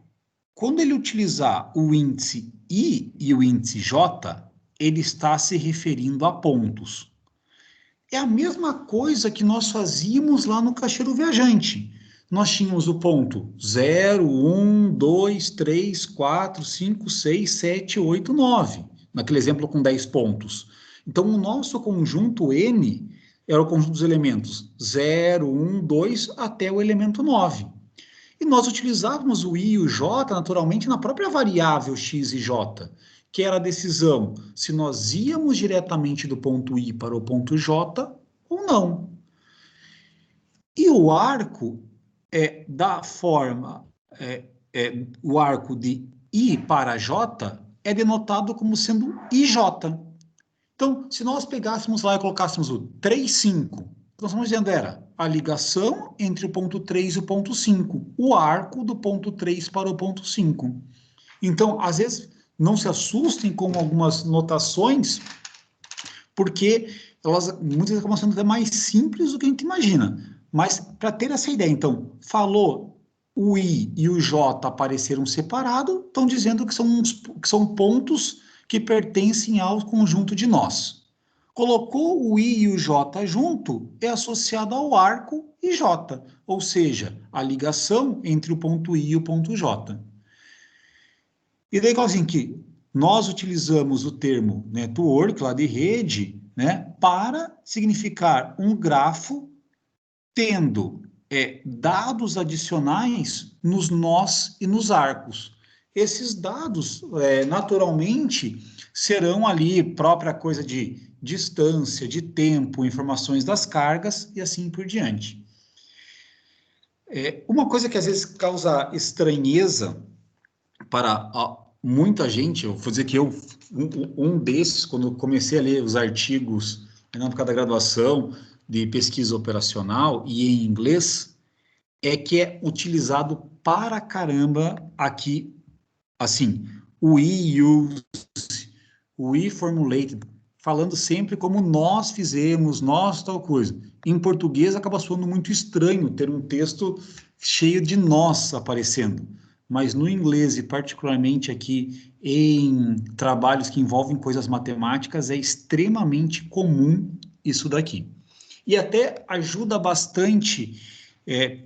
quando ele utilizar o índice I e o índice J, ele está se referindo a pontos. É a mesma coisa que nós fazíamos lá no caixeiro viajante. Nós tínhamos o ponto 0, 1, 2, 3, 4, 5, 6, 7, 8, 9. Naquele exemplo com 10 pontos. Então, o nosso conjunto N era o conjunto dos elementos 0, 1, 2 até o elemento 9. E nós utilizávamos o I e o J, naturalmente, na própria variável x e j, que era a decisão se nós íamos diretamente do ponto I para o ponto J ou não. E o arco da forma, o arco de I para J é denotado como sendo IJ. Então, se nós pegássemos lá e colocássemos o 3, 5, nós estamos dizendo era a ligação entre o ponto 3 e o ponto 5, o arco do ponto 3 para o ponto 5. Então, às vezes, não se assustem com algumas notações porque elas muitas vezes acabam sendo até mais simples do que a gente imagina. Mas para ter essa ideia, então, falou o I e o J apareceram separados, estão dizendo que são pontos que pertencem ao conjunto de nós. Colocou o I e o J junto, é associado ao arco IJ, ou seja, a ligação entre o ponto I e o ponto J. E daí, assim, que nós utilizamos o termo network, lá de rede, né, para significar um grafo tendo dados adicionais nos nós e nos arcos. Esses dados, naturalmente, serão ali própria coisa de distância, de tempo, informações das cargas e assim por diante. Uma coisa que às vezes causa estranheza para muita gente, eu vou dizer que um desses, quando eu comecei a ler os artigos na época da graduação de pesquisa operacional e em inglês, é que é utilizado para caramba aqui, assim, o e-use, o e-formulated, falando sempre como nós fizemos, nós tal coisa. Em português acaba soando muito estranho ter um texto cheio de nós aparecendo, mas no inglês, e particularmente aqui em trabalhos que envolvem coisas matemáticas, é extremamente comum isso daqui. E até ajuda bastante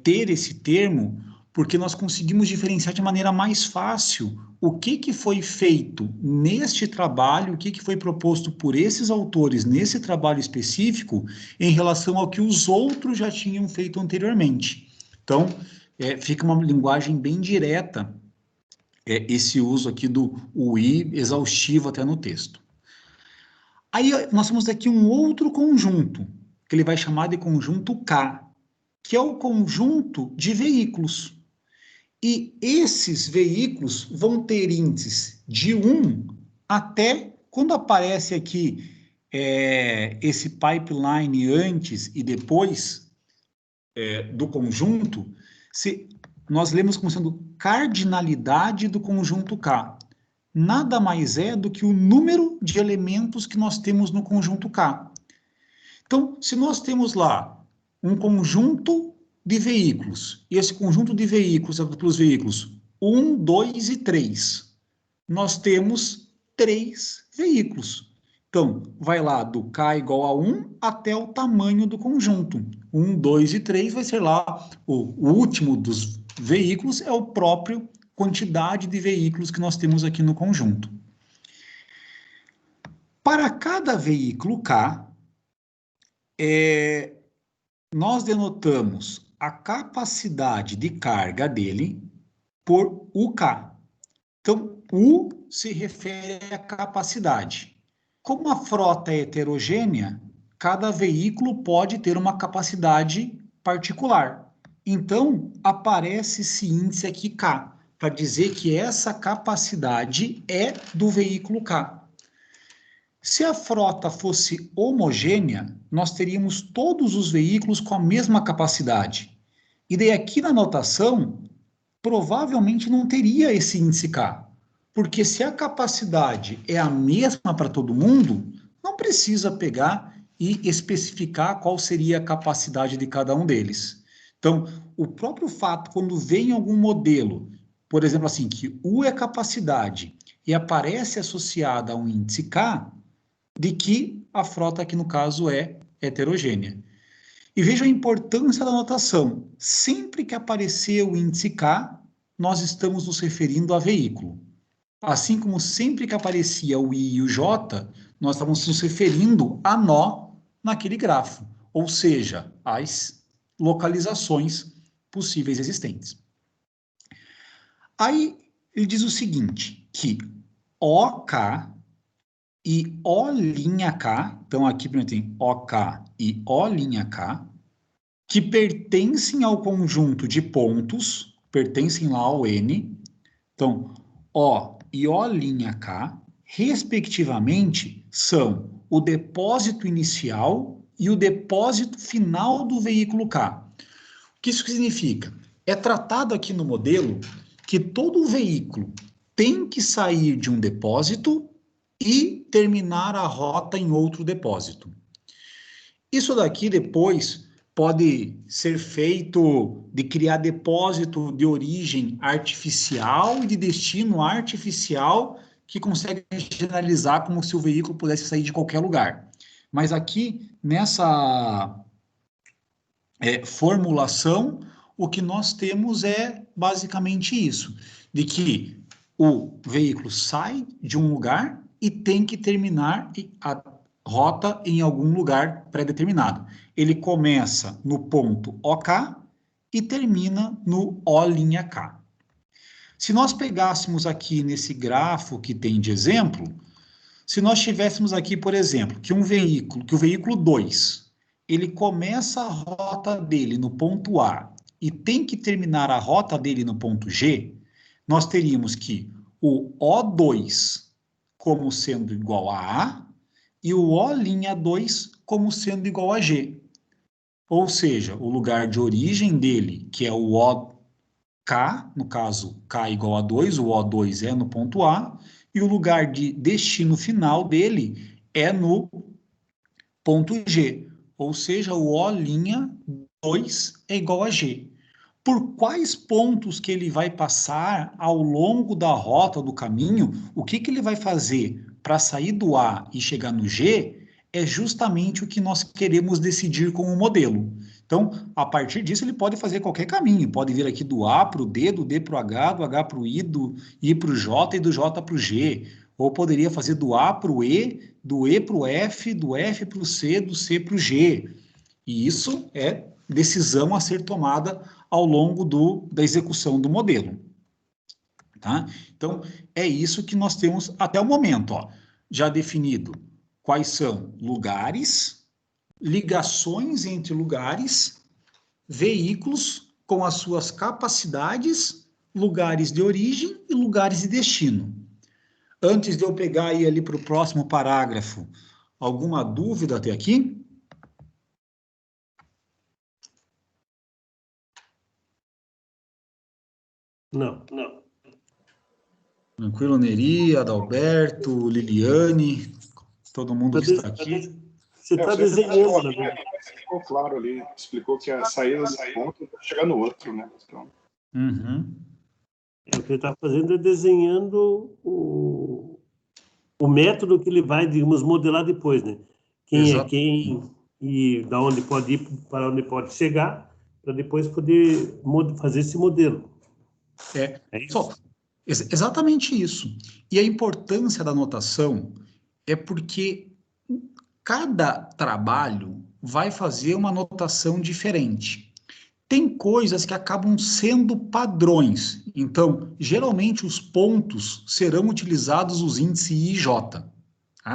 ter esse termo, porque nós conseguimos diferenciar de maneira mais fácil o que foi feito neste trabalho, o que foi proposto por esses autores nesse trabalho específico, em relação ao que os outros já tinham feito anteriormente. Então, fica uma linguagem bem direta, esse uso aqui do I exaustivo até no texto. Aí nós temos aqui um outro conjunto, que ele vai chamar de conjunto K, que é o conjunto de veículos. E esses veículos vão ter índices de 1 até, quando aparece aqui esse pipeline antes e depois do conjunto, nós lemos como sendo cardinalidade do conjunto K. Nada mais é do que o número de elementos que nós temos no conjunto K. Então, se nós temos lá um conjunto de veículos, e esse conjunto de veículos é pelos veículos 1, 2 e 3, nós temos 3 veículos. Então, vai lá do K igual a 1 até o tamanho do conjunto. 1, 2 e 3 vai ser lá, o último dos veículos é o próprio quantidade de veículos que nós temos aqui no conjunto. Para cada veículo K, nós denotamos a capacidade de carga dele por UK. Então, U se refere à capacidade. Como a frota é heterogênea, cada veículo pode ter uma capacidade particular. Então, aparece esse índice aqui K, para dizer que essa capacidade é do veículo K. Se a frota fosse homogênea, nós teríamos todos os veículos com a mesma capacidade. E daí aqui na notação, provavelmente não teria esse índice K. Porque se a capacidade é a mesma para todo mundo, não precisa pegar e especificar qual seria a capacidade de cada um deles. Então, o próprio fato, quando vem algum modelo, por exemplo assim, que U é capacidade e aparece associada a um índice K, de que a frota aqui no caso é heterogênea. E veja a importância da notação. Sempre que aparecer o índice K, nós estamos nos referindo a veículo. Assim como sempre que aparecia o I e o J, nós estamos nos referindo a nó naquele grafo, ou seja, as localizações possíveis existentes. Aí ele diz o seguinte, que OK e O'K, então aqui tem OK e O'K, que pertencem ao conjunto de pontos, pertencem lá ao N, então O e O'K, respectivamente, são o depósito inicial e o depósito final do veículo K. O que isso significa? É tratado aqui no modelo que todo veículo tem que sair de um depósito e terminar a rota em outro depósito. Isso daqui depois pode ser feito de criar depósito de origem artificial e de destino artificial que consegue generalizar como se o veículo pudesse sair de qualquer lugar. Mas aqui, nessa formulação, o que nós temos é basicamente isso, de que o veículo sai de um lugar e tem que terminar a rota em algum lugar pré-determinado. Ele começa no ponto OK e termina no O'K. Se nós pegássemos aqui nesse grafo que tem de exemplo, se nós tivéssemos aqui, por exemplo, que o veículo 2, ele começa a rota dele no ponto A e tem que terminar a rota dele no ponto G, nós teríamos que o O2 como sendo igual a A e o O'2 como sendo igual a G. Ou seja, o lugar de origem dele, que é o OK, no caso, K igual a 2, o O2 é no ponto A, e o lugar de destino final dele é no ponto G, ou seja, o O'2 é igual a G. Por quais pontos que ele vai passar ao longo da rota do caminho, o que ele vai fazer para sair do A e chegar no G, é justamente o que nós queremos decidir com o modelo. Então, a partir disso, ele pode fazer qualquer caminho, pode vir aqui do A para o D, do D para o H, do H para o I, do I para o J e do J para o G, ou poderia fazer do A para o E, do E para o F, do F para o C, do C para o G. E isso é decisão a ser tomada ao longo da execução do modelo. Tá? Então, é isso que nós temos até o momento, ó, já definido quais são lugares, ligações entre lugares, veículos com as suas capacidades, lugares de origem e lugares de destino. Antes de eu pegar e ir ali para o próximo parágrafo, alguma dúvida até aqui?
Não.
Tranquilo, Neri, Adalberto, Liliane, todo mundo que está aqui.
Você está desenhando, né?
Ficou claro ali, explicou que a saída do ponto para chegar no outro, né? Então...
O que ele está fazendo é desenhando o método que ele vai, digamos, modelar depois, né? Quem é quem e da onde pode ir, para onde pode chegar, para depois poder fazer esse modelo.
É isso? Exatamente isso. E a importância da anotação é porque cada trabalho vai fazer uma anotação diferente. Tem coisas que acabam sendo padrões. Então, geralmente os pontos serão utilizados os índices I e J.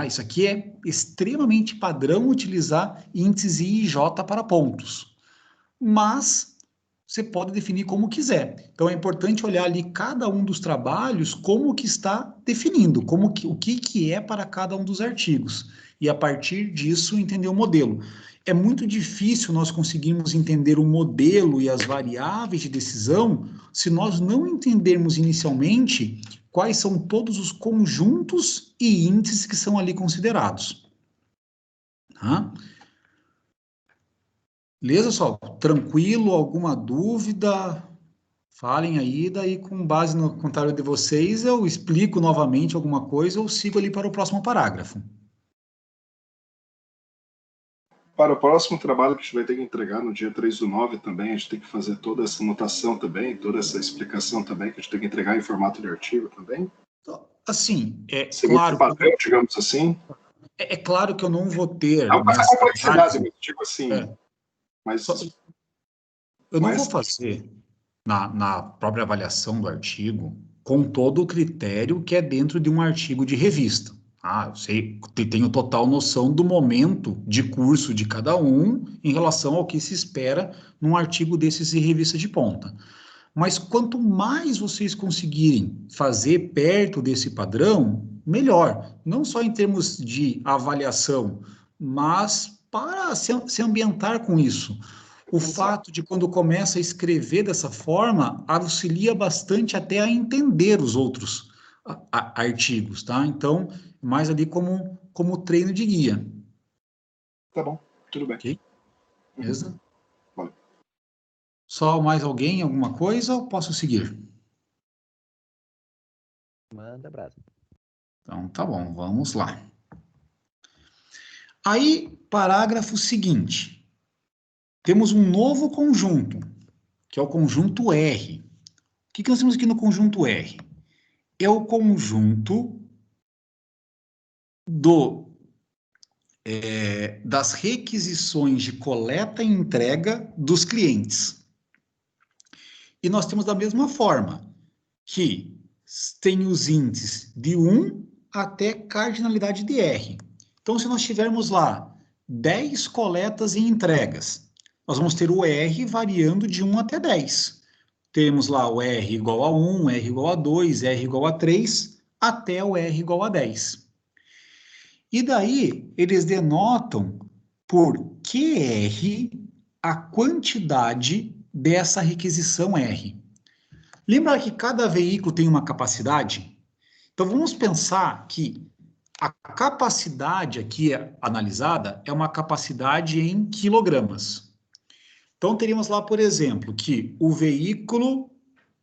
Isso aqui é extremamente padrão utilizar índices I e J para pontos. Mas você pode definir como quiser. Então, é importante olhar ali cada um dos trabalhos, como que está definindo, o que é para cada um dos artigos. E, a partir disso, entender o modelo. É muito difícil nós conseguirmos entender o modelo e as variáveis de decisão se nós não entendermos inicialmente quais são todos os conjuntos e índices que são ali considerados. Tá? Beleza, pessoal? Tranquilo? Alguma dúvida? Falem aí, daí com base no comentário de vocês, eu explico novamente alguma coisa ou sigo ali para o próximo parágrafo.
Para o próximo trabalho que a gente vai ter que entregar no dia 3/9 também, a gente tem que fazer toda essa anotação também, toda essa explicação também, que a gente tem que entregar em formato de artigo também.
Assim,
claro... padrão, digamos assim.
É claro que eu não vou ter...
Não passa complexidade, mas tipo assim... Mas
eu não vou fazer na própria avaliação do artigo com todo o critério que é dentro de um artigo de revista. Eu sei, tenho total noção do momento de curso de cada um em relação ao que se espera num artigo desses de revista de ponta. Mas quanto mais vocês conseguirem fazer perto desse padrão, melhor. Não só em termos de avaliação, mas para se ambientar com isso. O fato de, quando começa a escrever dessa forma, auxilia bastante até a entender os outros artigos, tá? Então, mais ali como treino de guia.
Tá bom, tudo bem.
Ok? Beleza?
Vale.
Só mais alguém, alguma coisa, ou posso seguir?
Manda brasa.
Então, tá bom, vamos lá. Aí, parágrafo seguinte. Temos um novo conjunto, que é o conjunto R. O que nós temos aqui no conjunto R? É o conjunto das requisições de coleta e entrega dos clientes. E nós temos da mesma forma que tem os índices de 1 até cardinalidade de R. Então, se nós tivermos lá 10 coletas e entregas, nós vamos ter o R variando de 1 até 10. Temos lá o R igual a 1, R igual a 2, R igual a 3, até o R igual a 10. E daí, eles denotam por QR a quantidade dessa requisição R. Lembra que cada veículo tem uma capacidade? Então, vamos pensar que a capacidade aqui analisada é uma capacidade em quilogramas. Então, teríamos lá, por exemplo, que o veículo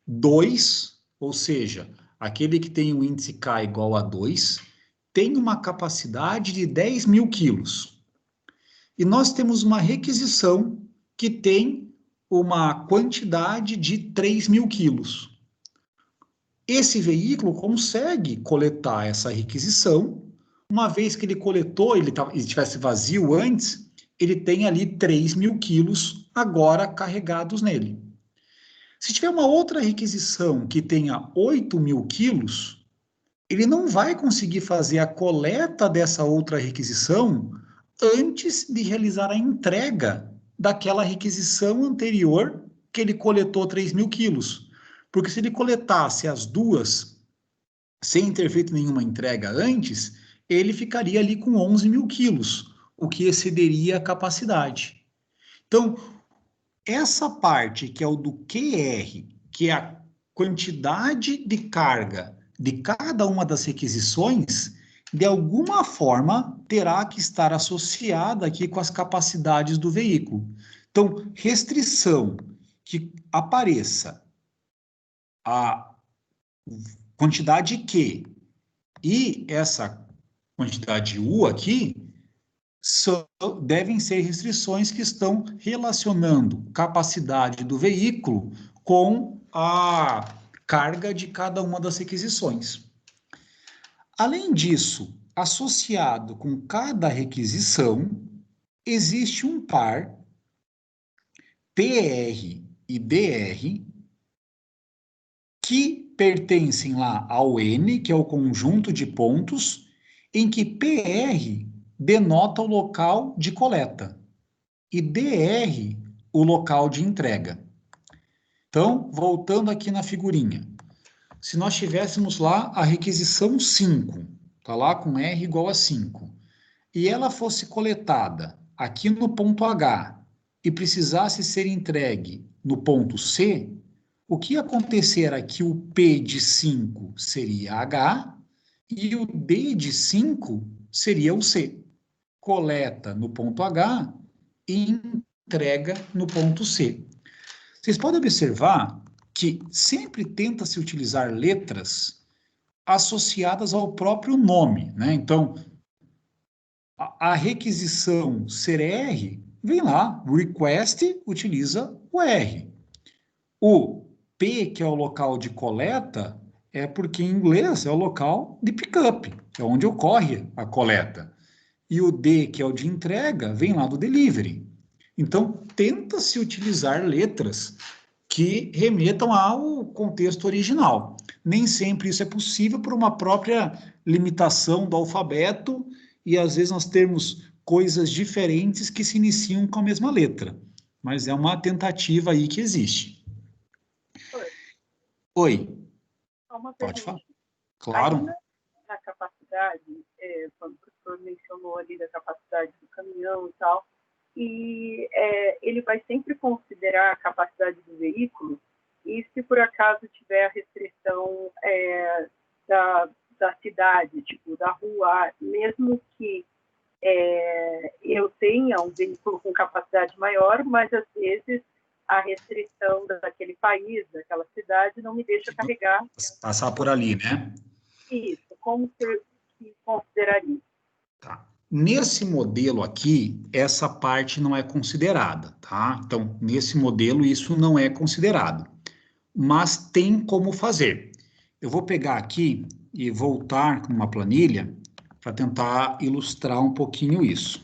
2, ou seja, aquele que tem o índice K igual a 2, tem uma capacidade de 10 mil quilos. E nós temos uma requisição que tem uma quantidade de 3 mil quilos. Esse veículo consegue coletar essa requisição. Uma vez que ele coletou, ele estivesse vazio antes, ele tem ali 3 mil quilos agora carregados nele. Se tiver uma outra requisição que tenha 8 mil quilos, ele não vai conseguir fazer a coleta dessa outra requisição antes de realizar a entrega daquela requisição anterior que ele coletou 3 mil quilos. Porque se ele coletasse as duas sem ter feito nenhuma entrega antes, ele ficaria ali com 11 mil quilos, o que excederia a capacidade. Então, essa parte que é o do QR, que é a quantidade de carga de cada uma das requisições, de alguma forma terá que estar associada aqui com as capacidades do veículo. Então, restrição que apareça a quantidade Q e essa quantidade U aqui devem ser restrições que estão relacionando capacidade do veículo com a carga de cada uma das requisições. Além disso, associado com cada requisição, existe um par PR e DR que pertencem lá ao N, que é o conjunto de pontos, em que PR denota o local de coleta e DR o local de entrega. Então, voltando aqui na figurinha, se nós tivéssemos lá a requisição 5, está lá com R igual a 5, e ela fosse coletada aqui no ponto H e precisasse ser entregue no ponto C, o que ia acontecer era que o P de 5 seria H e o D de 5 seria o C. Coleta no ponto H e entrega no ponto C. Vocês podem observar que sempre tenta se utilizar letras associadas ao próprio nome, né? Então, a requisição ser R, vem lá, request utiliza o R. O P, que é o local de coleta, é porque em inglês é o local de pickup, é onde ocorre a coleta. E o D, que é o de entrega, vem lá do delivery. Então, tenta-se utilizar letras que remetam ao contexto original. Nem sempre isso é possível por uma própria limitação do alfabeto e às vezes nós temos coisas diferentes que se iniciam com a mesma letra. Mas é uma tentativa aí que existe. Oi. Pode falar. Claro.
Na capacidade, quando o professor mencionou ali da capacidade do caminhão e tal, e ele vai sempre considerar a capacidade do veículo, e se por acaso tiver a restrição da cidade, tipo, da rua, mesmo que eu tenha um veículo com capacidade maior, mas às vezes a restrição daquele país, daquela cidade, não me deixa carregar.
Passar por ali, né?
Isso, como se consideraria?
Tá. Nesse modelo aqui, essa parte não é considerada, tá? Então, nesse modelo, isso não é considerado. Mas tem como fazer. Eu vou pegar aqui e voltar com uma planilha para tentar ilustrar um pouquinho isso.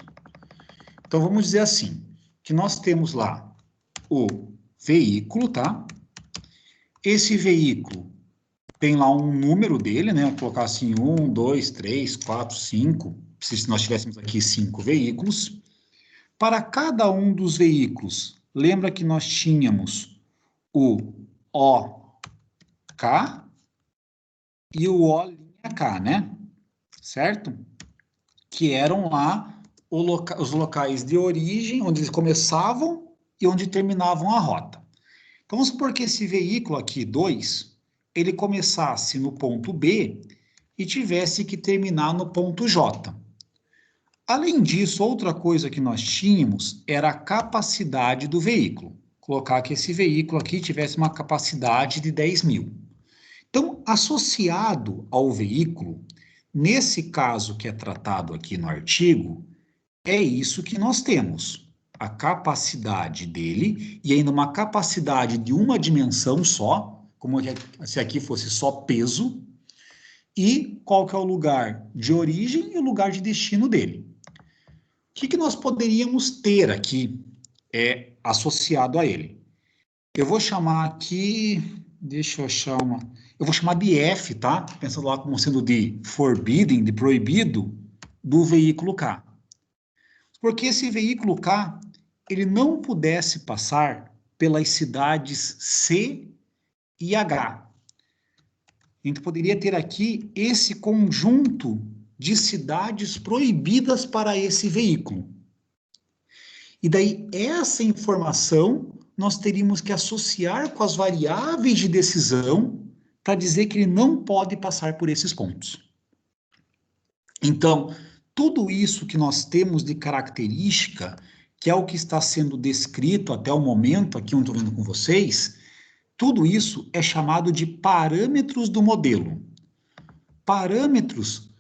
Então, vamos dizer assim, que nós temos lá o veículo, tá? Esse veículo tem lá um número dele, né? Vou colocar assim, 1, 2, 3, 4, 5, se nós tivéssemos aqui 5 veículos. Para cada um dos veículos, lembra que nós tínhamos o OK e o O'K, né? Certo? Que eram lá os locais de origem, onde eles começavam e onde terminavam a rota. Então, vamos supor que esse veículo aqui, 2, ele começasse no ponto B e tivesse que terminar no ponto J. Além disso, outra coisa que nós tínhamos era a capacidade do veículo. Colocar que esse veículo aqui tivesse uma capacidade de 10 mil. Então, associado ao veículo, nesse caso que é tratado aqui no artigo, é isso que nós temos. A capacidade dele, e ainda uma capacidade de uma dimensão só, como se aqui fosse só peso, e qual que é o lugar de origem e o lugar de destino dele. O que nós poderíamos ter aqui associado a ele? Eu vou chamar aqui, deixa eu achar uma... Eu vou chamar de F, tá? Pensando lá como sendo de forbidden, de proibido, do veículo K. Porque esse veículo K, ele não pudesse passar pelas cidades C e H. A gente poderia ter aqui esse conjunto de cidades proibidas para esse veículo. E daí, essa informação, nós teríamos que associar com as variáveis de decisão para dizer que ele não pode passar por esses pontos. Então, tudo isso que nós temos de característica, que é o que está sendo descrito até o momento, aqui onde eu estou vendo com vocês, tudo isso é chamado de parâmetros do modelo. Parâmetros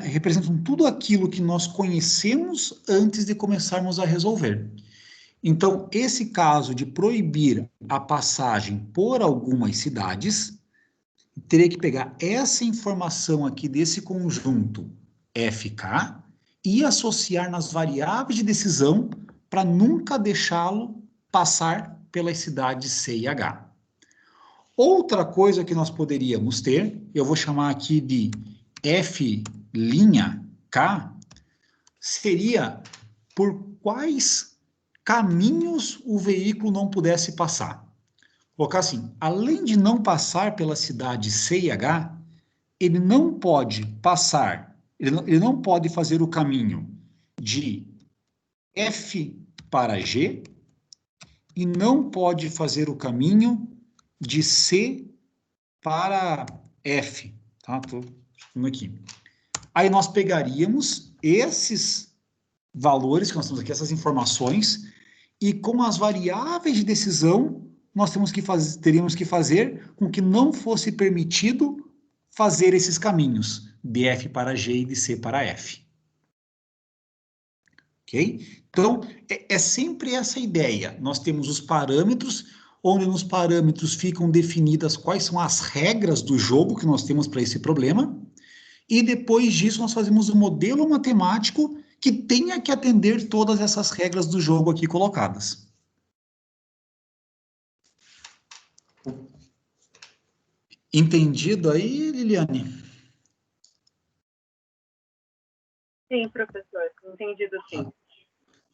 representam tudo aquilo que nós conhecemos antes de começarmos a resolver. Então, esse caso de proibir a passagem por algumas cidades, teria que pegar essa informação aqui desse conjunto FK e associar nas variáveis de decisão para nunca deixá-lo passar pelas cidades C e H. Outra coisa que nós poderíamos ter, eu vou chamar aqui de F'K, seria por quais caminhos o veículo não pudesse passar. Vou colocar assim, além de não passar pela cidade C e H, ele não pode passar, ele não pode fazer o caminho de F para G e não pode fazer o caminho de C para F, tá? Estou escrevendo aqui. Aí nós pegaríamos esses valores que nós temos aqui, essas informações, e com as variáveis de decisão, nós teríamos que fazer com que não fosse permitido fazer esses caminhos, de F para G e de C para F. Ok? Então, é sempre essa ideia. Nós temos os parâmetros, onde nos parâmetros ficam definidas quais são as regras do jogo que nós temos para esse problema, e depois disso nós fazemos um modelo matemático que tenha que atender todas essas regras do jogo aqui colocadas. Entendido aí, Liliane?
Sim, professor, entendido sim.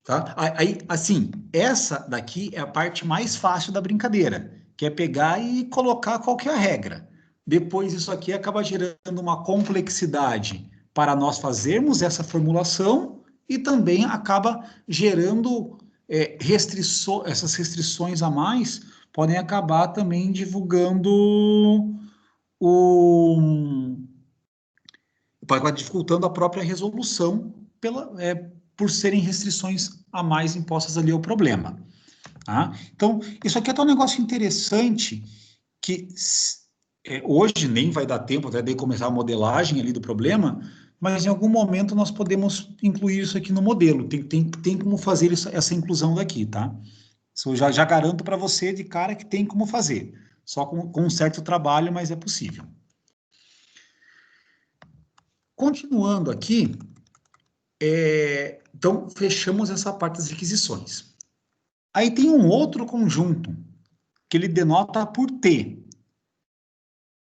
Tá? Aí, assim, essa daqui é a parte mais fácil da brincadeira, que é pegar e colocar qual que é a regra. Depois isso aqui acaba gerando uma complexidade para nós fazermos essa formulação e também acaba gerando essas restrições a mais podem acabar também divulgando vai dificultando a própria resolução por serem restrições a mais impostas ali ao problema. Tá? Então, isso aqui é até um negócio interessante, que hoje nem vai dar tempo até de começar a modelagem ali do problema, mas em algum momento nós podemos incluir isso aqui no modelo. Tem como fazer essa inclusão daqui, tá? Isso eu já garanto para você de cara que tem como fazer. Só com um certo trabalho, mas é possível. Continuando aqui, então fechamos essa parte das requisições. Aí tem um outro conjunto, que ele denota por T.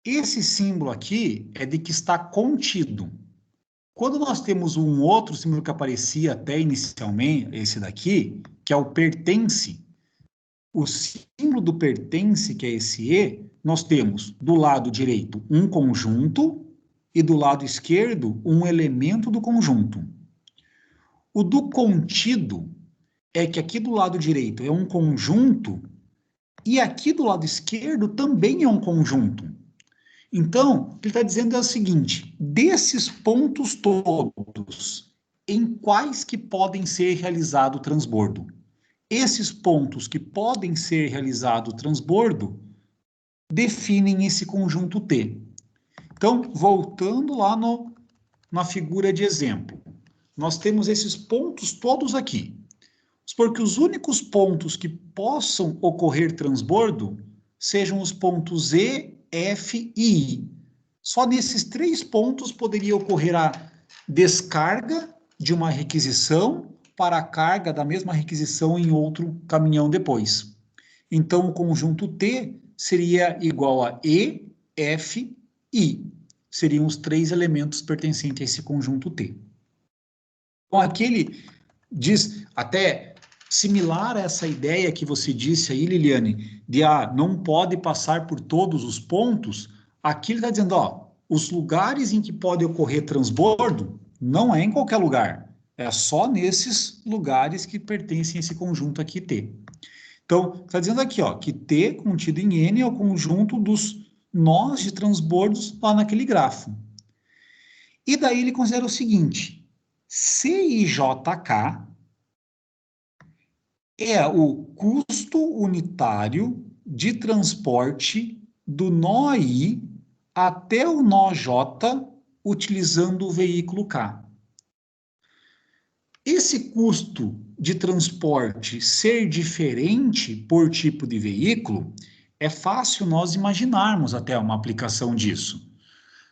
Esse símbolo aqui é de que está contido. Quando nós temos um outro símbolo que aparecia até inicialmente, esse daqui, que é o pertence, o símbolo do pertence, que é esse E, nós temos do lado direito um conjunto e do lado esquerdo um elemento do conjunto. O do contido é que aqui do lado direito é um conjunto e aqui do lado esquerdo também é um conjunto. Então, o que ele está dizendo é o seguinte, desses pontos todos, em quais que podem ser realizado o transbordo? Esses pontos que podem ser realizado o transbordo definem esse conjunto T. Então, voltando lá na figura de exemplo, nós temos esses pontos todos aqui. Porque os únicos pontos que possam ocorrer transbordo sejam os pontos E, F e I. Só nesses 3 pontos poderia ocorrer a descarga de uma requisição para a carga da mesma requisição em outro caminhão depois. Então, o conjunto T seria igual a E, F e I. Seriam os 3 elementos pertencentes a esse conjunto T. Então, aqui ele diz, até similar a essa ideia que você disse aí, Liliane, de não pode passar por todos os pontos, aqui ele está dizendo, os lugares em que pode ocorrer transbordo não é em qualquer lugar. É só nesses lugares que pertencem a esse conjunto aqui T. Então, está dizendo aqui, que T contido em N é o conjunto dos nós de transbordos lá naquele grafo. E daí ele considera o seguinte, CIJK é o custo unitário de transporte do nó I até o nó J utilizando o veículo K. Esse custo de transporte ser diferente por tipo de veículo, é fácil nós imaginarmos até uma aplicação disso.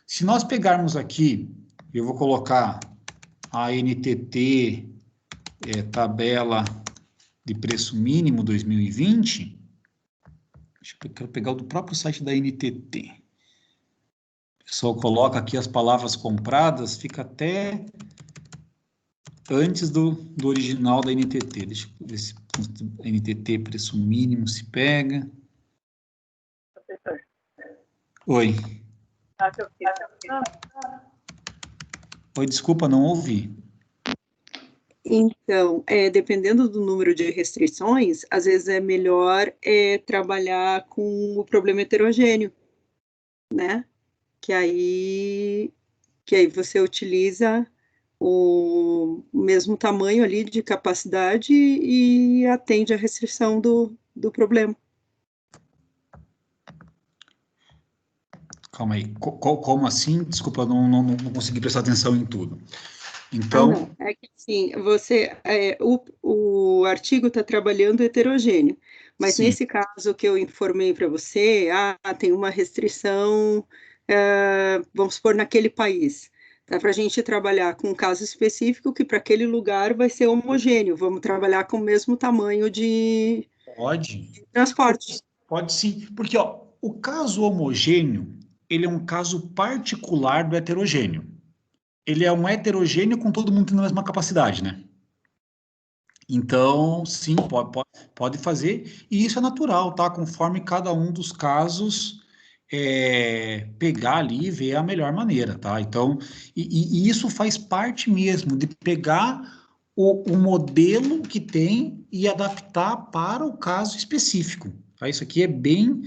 Se nós pegarmos aqui, eu vou colocar a NTT, tabela de preço mínimo 2020, eu quero pegar o do próprio site da NTT. O pessoal coloca aqui as palavras compradas, fica até antes do original da NTT. Deixa eu ver se a NTT preço mínimo se pega.
Professor.
Oi. Oi, desculpa, não ouvi.
Então, dependendo do número de restrições, às vezes é melhor trabalhar com o problema heterogêneo, né? Que aí você utiliza o mesmo tamanho ali de capacidade e atende a restrição do problema.
Calma aí, como assim? Desculpa, não consegui prestar atenção em tudo. Então...
não. É que assim, o artigo está trabalhando heterogêneo, mas sim, nesse caso que eu informei para você, tem uma restrição, vamos supor, naquele país. Dá para a gente trabalhar com um caso específico que para aquele lugar vai ser homogêneo, vamos trabalhar com o mesmo tamanho de transporte.
Pode sim, porque o caso homogêneo, ele é um caso particular do heterogêneo. Ele é um heterogêneo com todo mundo tendo a mesma capacidade, né? Então, sim, pode fazer, e isso é natural, tá? Conforme cada um dos casos pegar ali e ver a melhor maneira, tá? Então, e isso faz parte mesmo de pegar o modelo que tem e adaptar para o caso específico, tá? Isso aqui é bem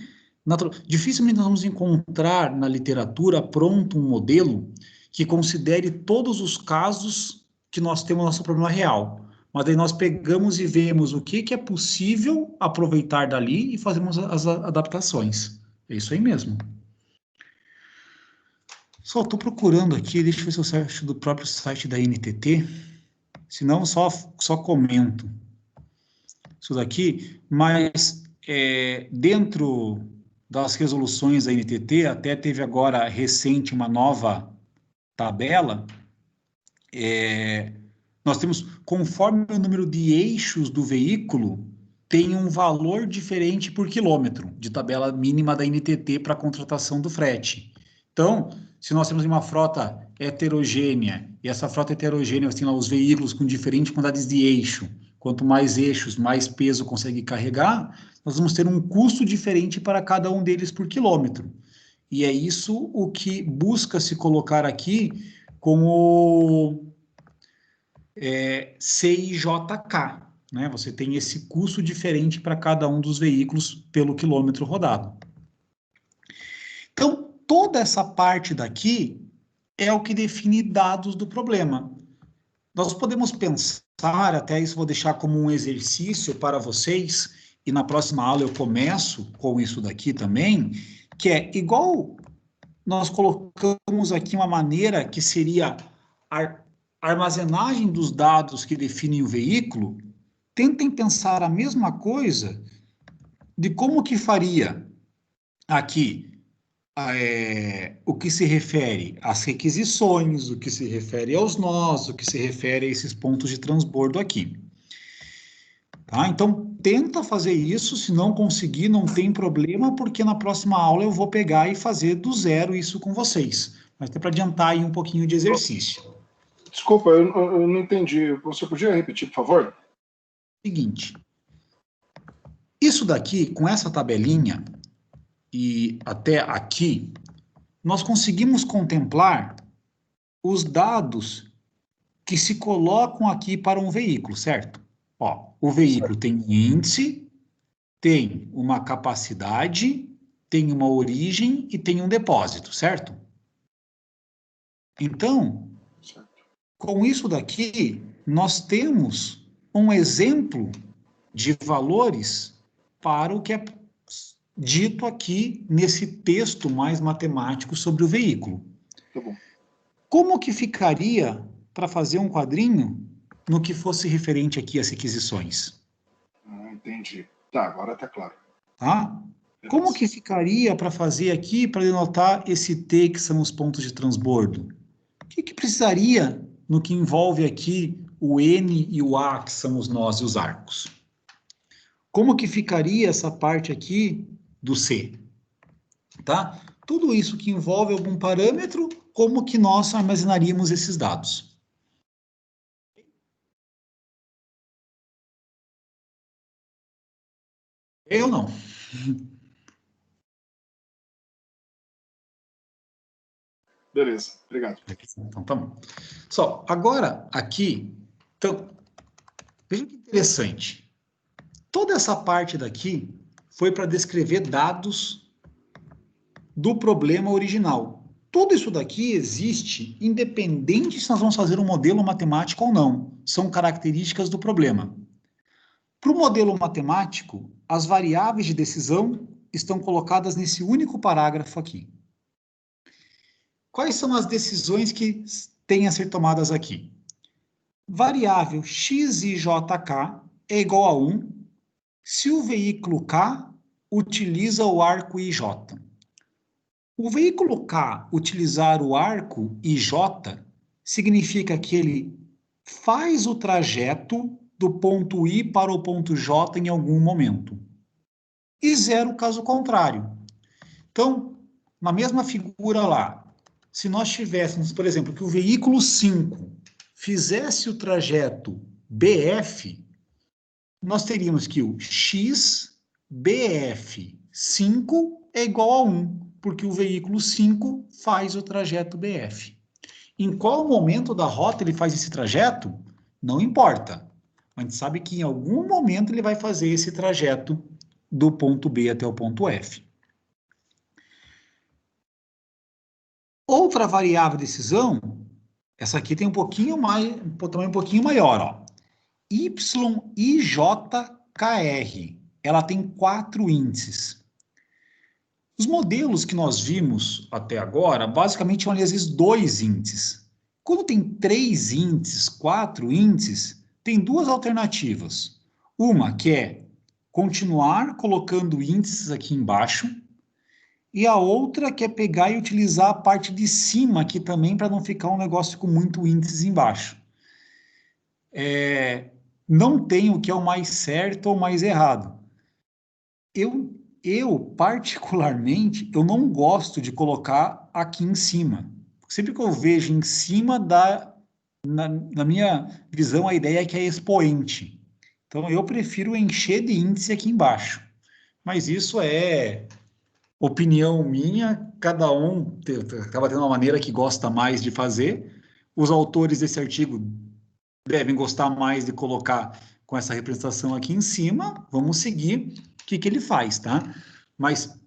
Dificilmente nós vamos encontrar na literatura pronto um modelo que considere todos os casos que nós temos no nosso problema real. Mas daí nós pegamos e vemos o que é possível aproveitar dali e fazemos as adaptações. É isso aí mesmo. Só estou procurando aqui, deixa eu ver se eu acho do próprio site da NTT, senão só comento isso daqui, mas dentro das resoluções da NTT, até teve agora recente uma nova tabela, nós temos, conforme o número de eixos do veículo, tem um valor diferente por quilômetro, de tabela mínima da NTT para a contratação do frete. Então, se nós temos uma frota heterogênea, e essa frota heterogênea tem lá os veículos com diferentes quantidades de eixo, quanto mais eixos, mais peso consegue carregar, nós vamos ter um custo diferente para cada um deles por quilômetro. E é isso o que busca se colocar aqui com o CIJK, né? Você tem esse custo diferente para cada um dos veículos pelo quilômetro rodado. Então, toda essa parte daqui é o que define dados do problema. Nós podemos pensar, até isso vou deixar como um exercício para vocês, e na próxima aula eu começo com isso daqui também, que é igual nós colocamos aqui uma maneira que seria a armazenagem dos dados que definem o veículo, tentem pensar a mesma coisa de como que faria aqui o que se refere às requisições, o que se refere aos nós, o que se refere a esses pontos de transbordo aqui. Tá? Então, tenta fazer isso, se não conseguir, não tem problema, porque na próxima aula eu vou pegar e fazer do zero isso com vocês. Mas até para adiantar aí um pouquinho de exercício.
Desculpa, eu não entendi. Você podia repetir, por favor?
Seguinte. Isso daqui, com essa tabelinha, e até aqui, nós conseguimos contemplar os dados que se colocam aqui para um veículo, certo? Ó, o veículo tem um índice, tem uma capacidade, tem uma origem e tem um depósito, certo? Então, com isso daqui, nós temos um exemplo de valores para o que é dito aqui nesse texto mais matemático sobre o veículo.
Tá bom.
Como que ficaria para fazer um quadrinho no que fosse referente aqui às requisições?
Entendi. Tá, agora tá claro.
Tá? Como que ficaria para fazer aqui, para denotar esse T, que são os pontos de transbordo? O que precisaria no que envolve aqui o N e o A, que são os nós e os arcos? Como que ficaria essa parte aqui do C? Tá? Tudo isso que envolve algum parâmetro, como que nós armazenaríamos esses dados? Eu não.
Beleza, obrigado.
Então, tá bom. Só, agora, aqui, então, veja que interessante. Toda essa parte daqui foi para descrever dados do problema original. Tudo isso daqui existe independente se nós vamos fazer um modelo matemático ou não. São características do problema. Para o modelo matemático, as variáveis de decisão estão colocadas nesse único parágrafo aqui. Quais são as decisões que têm a ser tomadas aqui? Variável xijk é igual a 1 se o veículo K utiliza o arco IJ. O veículo K utilizar o arco IJ significa que ele faz o trajeto do ponto I para o ponto J em algum momento. E zero caso contrário. Então, na mesma figura lá, se nós tivéssemos, por exemplo, que o veículo 5 fizesse o trajeto BF, nós teríamos que o x BF5 é igual a 1, porque o veículo 5 faz o trajeto BF. Em qual momento da rota ele faz esse trajeto? Não importa. A gente sabe que em algum momento ele vai fazer esse trajeto do ponto B até o ponto F. Outra variável de decisão, essa aqui tem um pouquinho mais, também um pouquinho maior, ó. YIJKR. Ela tem 4 índices. Os modelos que nós vimos até agora, basicamente, são, às vezes, 2 índices. Quando tem 3 índices, 4 índices, tem 2 alternativas. Uma que é continuar colocando índices aqui embaixo, e a outra que é pegar e utilizar a parte de cima aqui também, para não ficar um negócio com muito índices embaixo. Não tem o que é o mais certo ou mais errado. Eu, particularmente, eu não gosto de colocar aqui em cima. Sempre que eu vejo em cima, na minha visão, a ideia é que é expoente. Então, eu prefiro encher de índice aqui embaixo. Mas isso é opinião minha, cada um acaba tendo uma maneira que gosta mais de fazer. Os autores desse artigo devem gostar mais de colocar com essa representação aqui em cima. Vamos seguir o que ele faz, tá? Mas,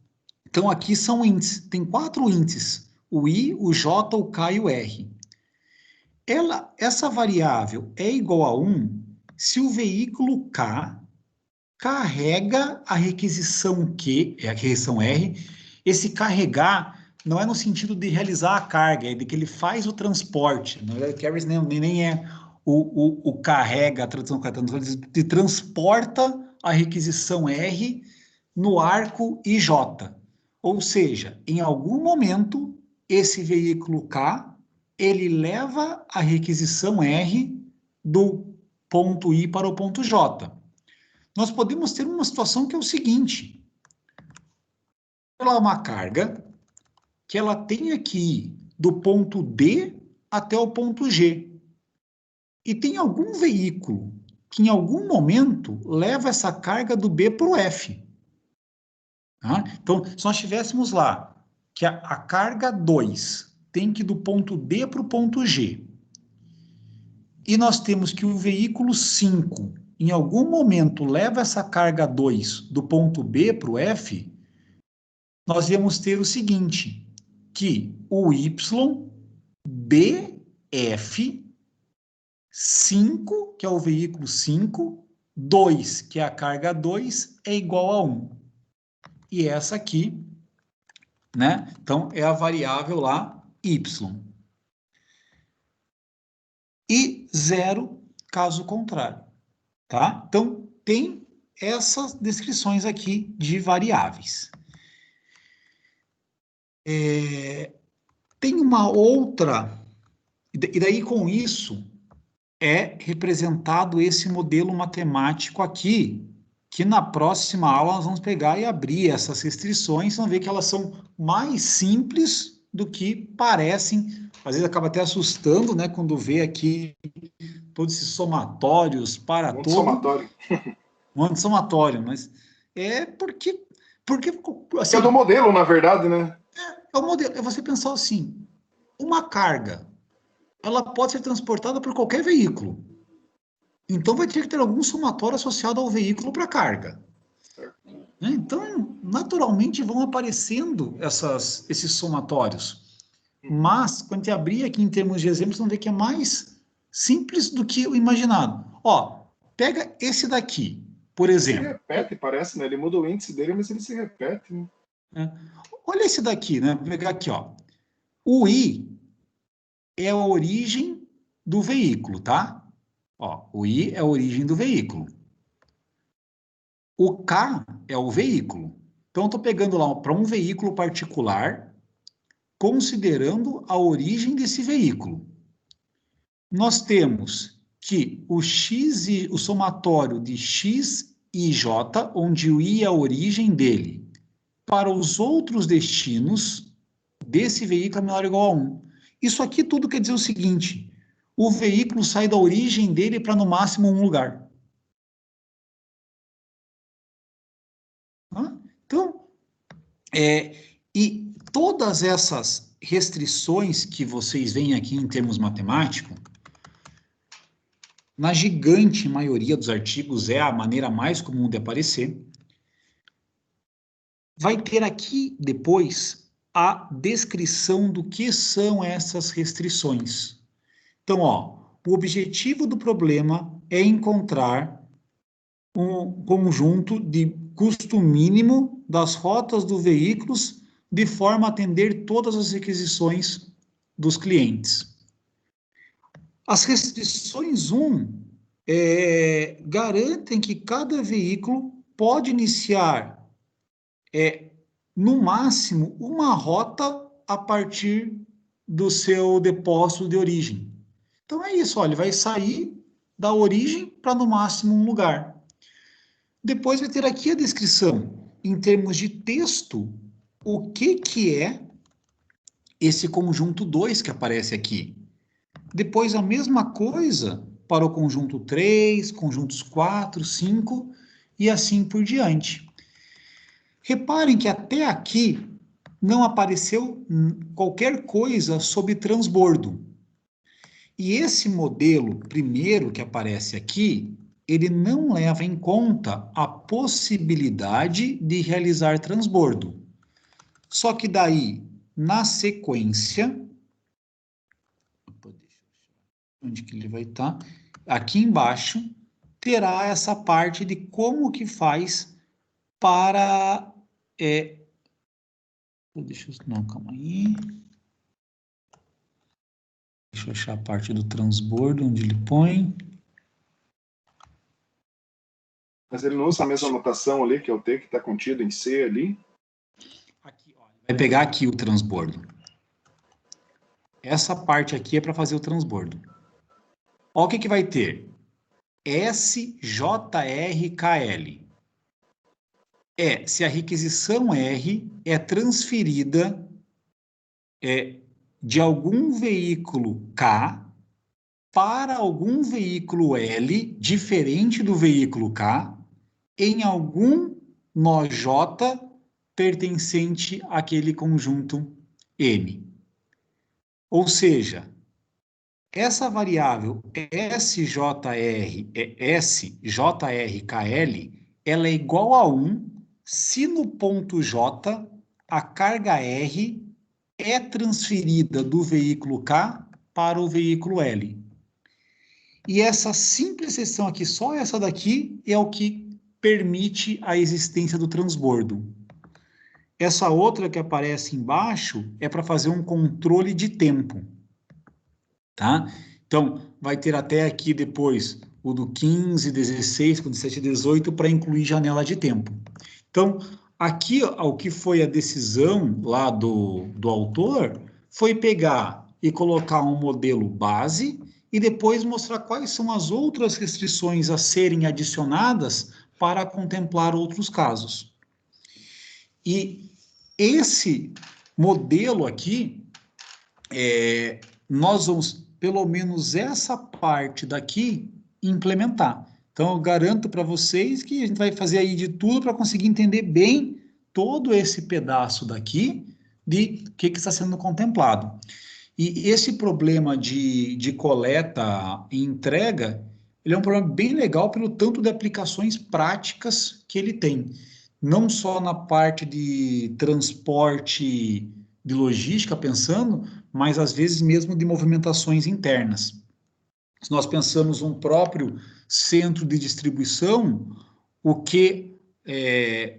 então, aqui são índices. Tem 4 índices. O I, o J, o K e o R. Essa variável é igual a 1 se o veículo K carrega a requisição Q, a requisição R. Esse carregar não é no sentido de realizar a carga, é de que ele faz o transporte. Na verdade, carries nem é o carrega, a tradução correta, de transporta a requisição R no arco IJ. Ou seja, em algum momento, esse veículo K, ele leva a requisição R do ponto I para o ponto J. Nós podemos ter uma situação que é o seguinte: ela é uma carga que ela tem que ir do ponto D até o ponto G. E tem algum veículo que em algum momento leva essa carga do B para o F. Tá? Então, se nós tivéssemos lá que a carga 2 tem que ir do ponto D para o ponto G, e nós temos que o veículo 5, em algum momento, leva essa carga 2 do ponto B para o F, nós íamos ter o seguinte, que o Y, BF, 5, que é o veículo 5, 2, que é a carga 2, é igual a 1. E essa aqui, né? Então, é a variável lá, Y. E 0, caso contrário. Tá? Então, tem essas descrições aqui de variáveis. Tem uma outra, e daí com isso é representado esse modelo matemático aqui, que na próxima aula nós vamos pegar e abrir essas restrições, vamos ver que elas são mais simples do que parecem, às vezes acaba até assustando, né, quando vê aqui todos esses somatórios para todo...
Somatório.
Um monte de somatório, mas é porque assim,
é do modelo, na verdade, né?
É o modelo, é você pensar assim, uma carga, ela pode ser transportada por qualquer veículo. Então, vai ter que ter algum somatório associado ao veículo para carga. Então, naturalmente, vão aparecendo esses somatórios. Mas, quando a gente abrir aqui em termos de exemplos, vão ver que é mais simples do que o imaginado. Ó, pega esse daqui, por exemplo.
Ele se repete, parece, né? Ele muda o índice dele, mas ele se repete, né?
Olha esse daqui, né? Vou pegar aqui, ó. O I é a origem do veículo, tá? Ó, o I é a origem do veículo. O K é o veículo. Então, eu estou pegando lá para um veículo particular, considerando a origem desse veículo. Nós temos que o X e o somatório de X e J, onde o I é a origem dele, para os outros destinos desse veículo é menor ou igual a 1. Isso aqui tudo quer dizer o seguinte: o veículo sai da origem dele para no máximo um lugar. Então, e todas essas restrições que vocês veem aqui em termos matemáticos, na gigante maioria dos artigos é a maneira mais comum de aparecer. Vai ter aqui depois a descrição do que são essas restrições. Então, ó, o objetivo do problema é encontrar um conjunto de custo mínimo das rotas dos veículos de forma a atender todas as requisições dos clientes. As restrições 1 garantem que cada veículo pode iniciar, no máximo, uma rota a partir do seu depósito de origem. Então é isso, olha, ele vai sair da origem para no máximo um lugar. Depois vai ter aqui a descrição, em termos de texto, o que é esse conjunto 2 que aparece aqui. Depois a mesma coisa para o conjunto 3, conjuntos 4, 5 e assim por diante. Reparem que até aqui não apareceu qualquer coisa sobre transbordo. E esse modelo primeiro que aparece aqui, ele não leva em conta a possibilidade de realizar transbordo. Só que daí, na sequência, onde que ele vai estar? Aqui embaixo, terá essa parte de como que faz para... não, calma aí. Deixa eu achar a parte do transbordo, onde ele põe.
Mas ele não usa a mesma notação ali, que é o T que está contido em C ali?
Aqui, ó, vai pegar aqui o transbordo. Essa parte aqui é para fazer o transbordo. Olha o que vai ter. SJRKL. Se a requisição R é transferida de algum veículo K para algum veículo L, diferente do veículo K, em algum nó J pertencente àquele conjunto N. Ou seja, essa variável SJRKL, ela é igual a 1 se no ponto J a carga R é transferida do veículo K para o veículo L. E essa simples exceção aqui, só essa daqui, é o que permite a existência do transbordo. Essa outra que aparece embaixo é para fazer um controle de tempo. Tá? Então, vai ter até aqui depois o do 15, 16, 17 e 18 para incluir janela de tempo. Então, aqui, o que foi a decisão lá do autor foi pegar e colocar um modelo base e depois mostrar quais são as outras restrições a serem adicionadas para contemplar outros casos. E esse modelo aqui, nós vamos, pelo menos essa parte daqui, implementar. Então, eu garanto para vocês que a gente vai fazer aí de tudo para conseguir entender bem todo esse pedaço daqui de o que está sendo contemplado. E esse problema de coleta e entrega, ele é um problema bem legal pelo tanto de aplicações práticas que ele tem. Não só na parte de transporte, de logística, pensando, mas às vezes mesmo de movimentações internas. Se nós pensamos um próprio centro de distribuição, o que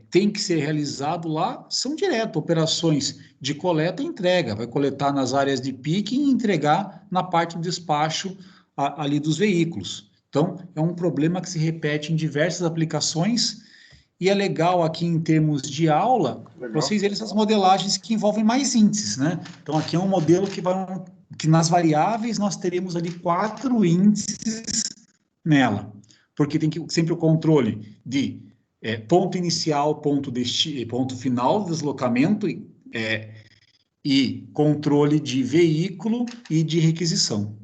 tem que ser realizado lá são direto operações de coleta e entrega. Vai coletar nas áreas de picking e entregar na parte do despacho ali dos veículos. Então, é um problema que se repete em diversas aplicações e é legal aqui em termos de aula, vocês verem essas modelagens que envolvem mais índices, né? Então, aqui é um modelo que nas variáveis nós teremos ali 4 índices nela, porque tem sempre o controle de ponto inicial, ponto final do deslocamento e controle de veículo e de requisição.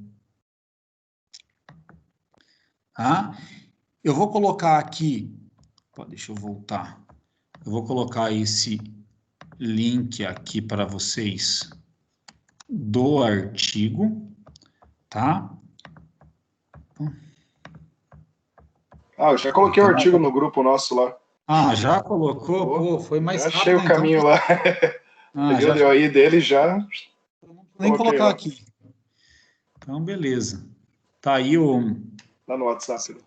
Tá? Eu vou colocar aqui, deixa eu voltar, eu vou colocar esse link aqui para vocês do artigo, tá?
Eu já coloquei o artigo no grupo nosso lá.
Já colocou? Pô, foi mais rápido.
Já achei o caminho lá. Peguei o DOI dele já.
Nem colocar aqui. Então, beleza. Tá aí
Tá no WhatsApp.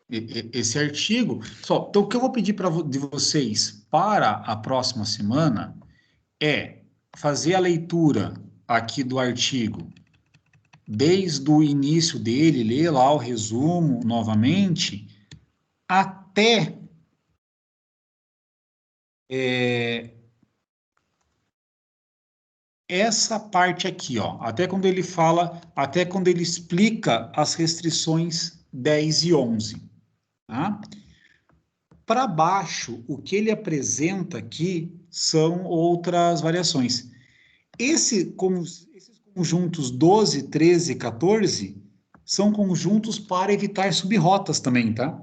Esse artigo. Então, o que eu vou pedir de vocês para a próxima semana é fazer a leitura aqui do artigo desde o início dele, ler lá o resumo novamente, até essa parte aqui, ó, até quando ele explica as restrições 10 e 11, tá? Para baixo, o que ele apresenta aqui são outras variações. Esses conjuntos 12, 13 e 14 são conjuntos para evitar subrrotas também, tá?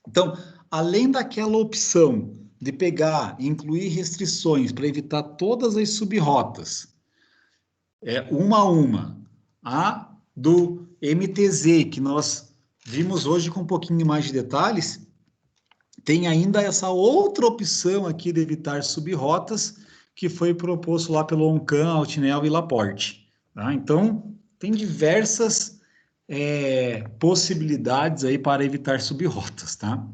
Então, além daquela opção de pegar e incluir restrições para evitar todas as subrrotas, uma a uma, a do MTZ, que nós vimos hoje com um pouquinho mais de detalhes, tem ainda essa outra opção aqui de evitar subrrotas, que foi proposto lá pelo Oncan, Altinel e Laporte. Tá? Então, tem diversas possibilidades aí para evitar subrrotas, tá?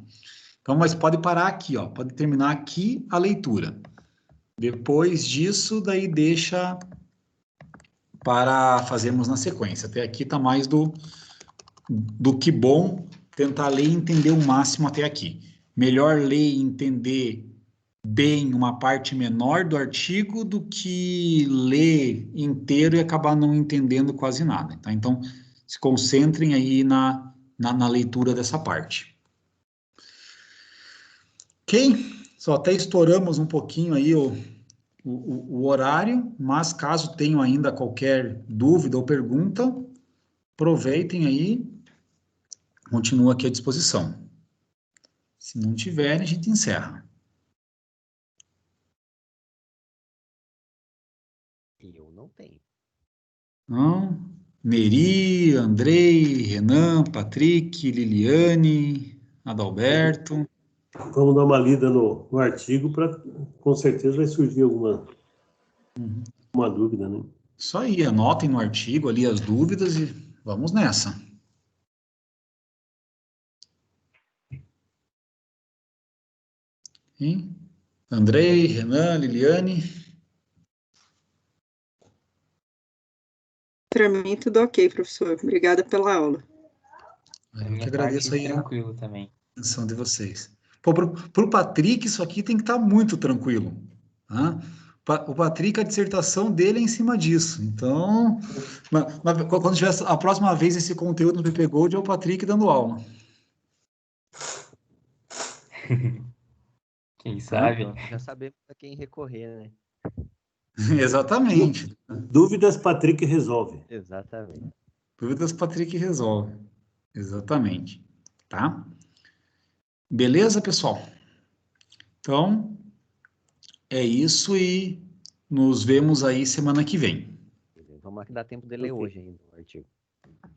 Então, mas pode parar aqui, ó, pode terminar aqui a leitura. Depois disso, daí deixa para fazermos na sequência. Até aqui está mais do que bom tentar ler e entender o máximo até aqui. Melhor ler e entender bem uma parte menor do artigo do que ler inteiro e acabar não entendendo quase nada. Tá? Então, se concentrem aí na leitura dessa parte. Ok? Só até estouramos um pouquinho aí o horário, mas caso tenham ainda qualquer dúvida ou pergunta, aproveitem aí, continua aqui à disposição. Se não tiverem, a gente encerra.
Eu não tenho.
Não? Neri, Andrei, Renan, Patrick, Liliane, Adalberto.
Vamos dar uma lida no artigo, com certeza vai surgir alguma dúvida, né?
Isso aí, anotem no artigo ali as dúvidas e vamos nessa. Hein? Andrei, Renan, Liliane.
Para mim, tudo ok, professor. Obrigada pela aula.
Eu que agradeço aí
tranquilo também.
A atenção de vocês. Para o Patrick, isso aqui tem que estar muito tranquilo. Tá? O Patrick, a dissertação dele é em cima disso. Então, quando tiver a próxima vez esse conteúdo no PP Gold, é o Patrick dando aula.
Quem sabe?
Já sabemos a quem recorrer, né?
Exatamente.
Dúvidas, Patrick resolve.
Exatamente.
Dúvidas, Patrick resolve. Exatamente. Tá? Beleza, pessoal? Então, é isso e nos vemos aí semana que vem.
Vamos dar tempo de ler hoje ainda o artigo.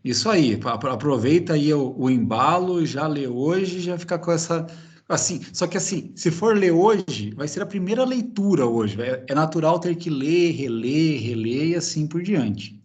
Isso aí, aproveita aí o embalo, já lê hoje, já fica com essa... Assim, só que assim, se for ler hoje, vai ser a primeira leitura hoje. É natural ter que ler, reler e assim por diante.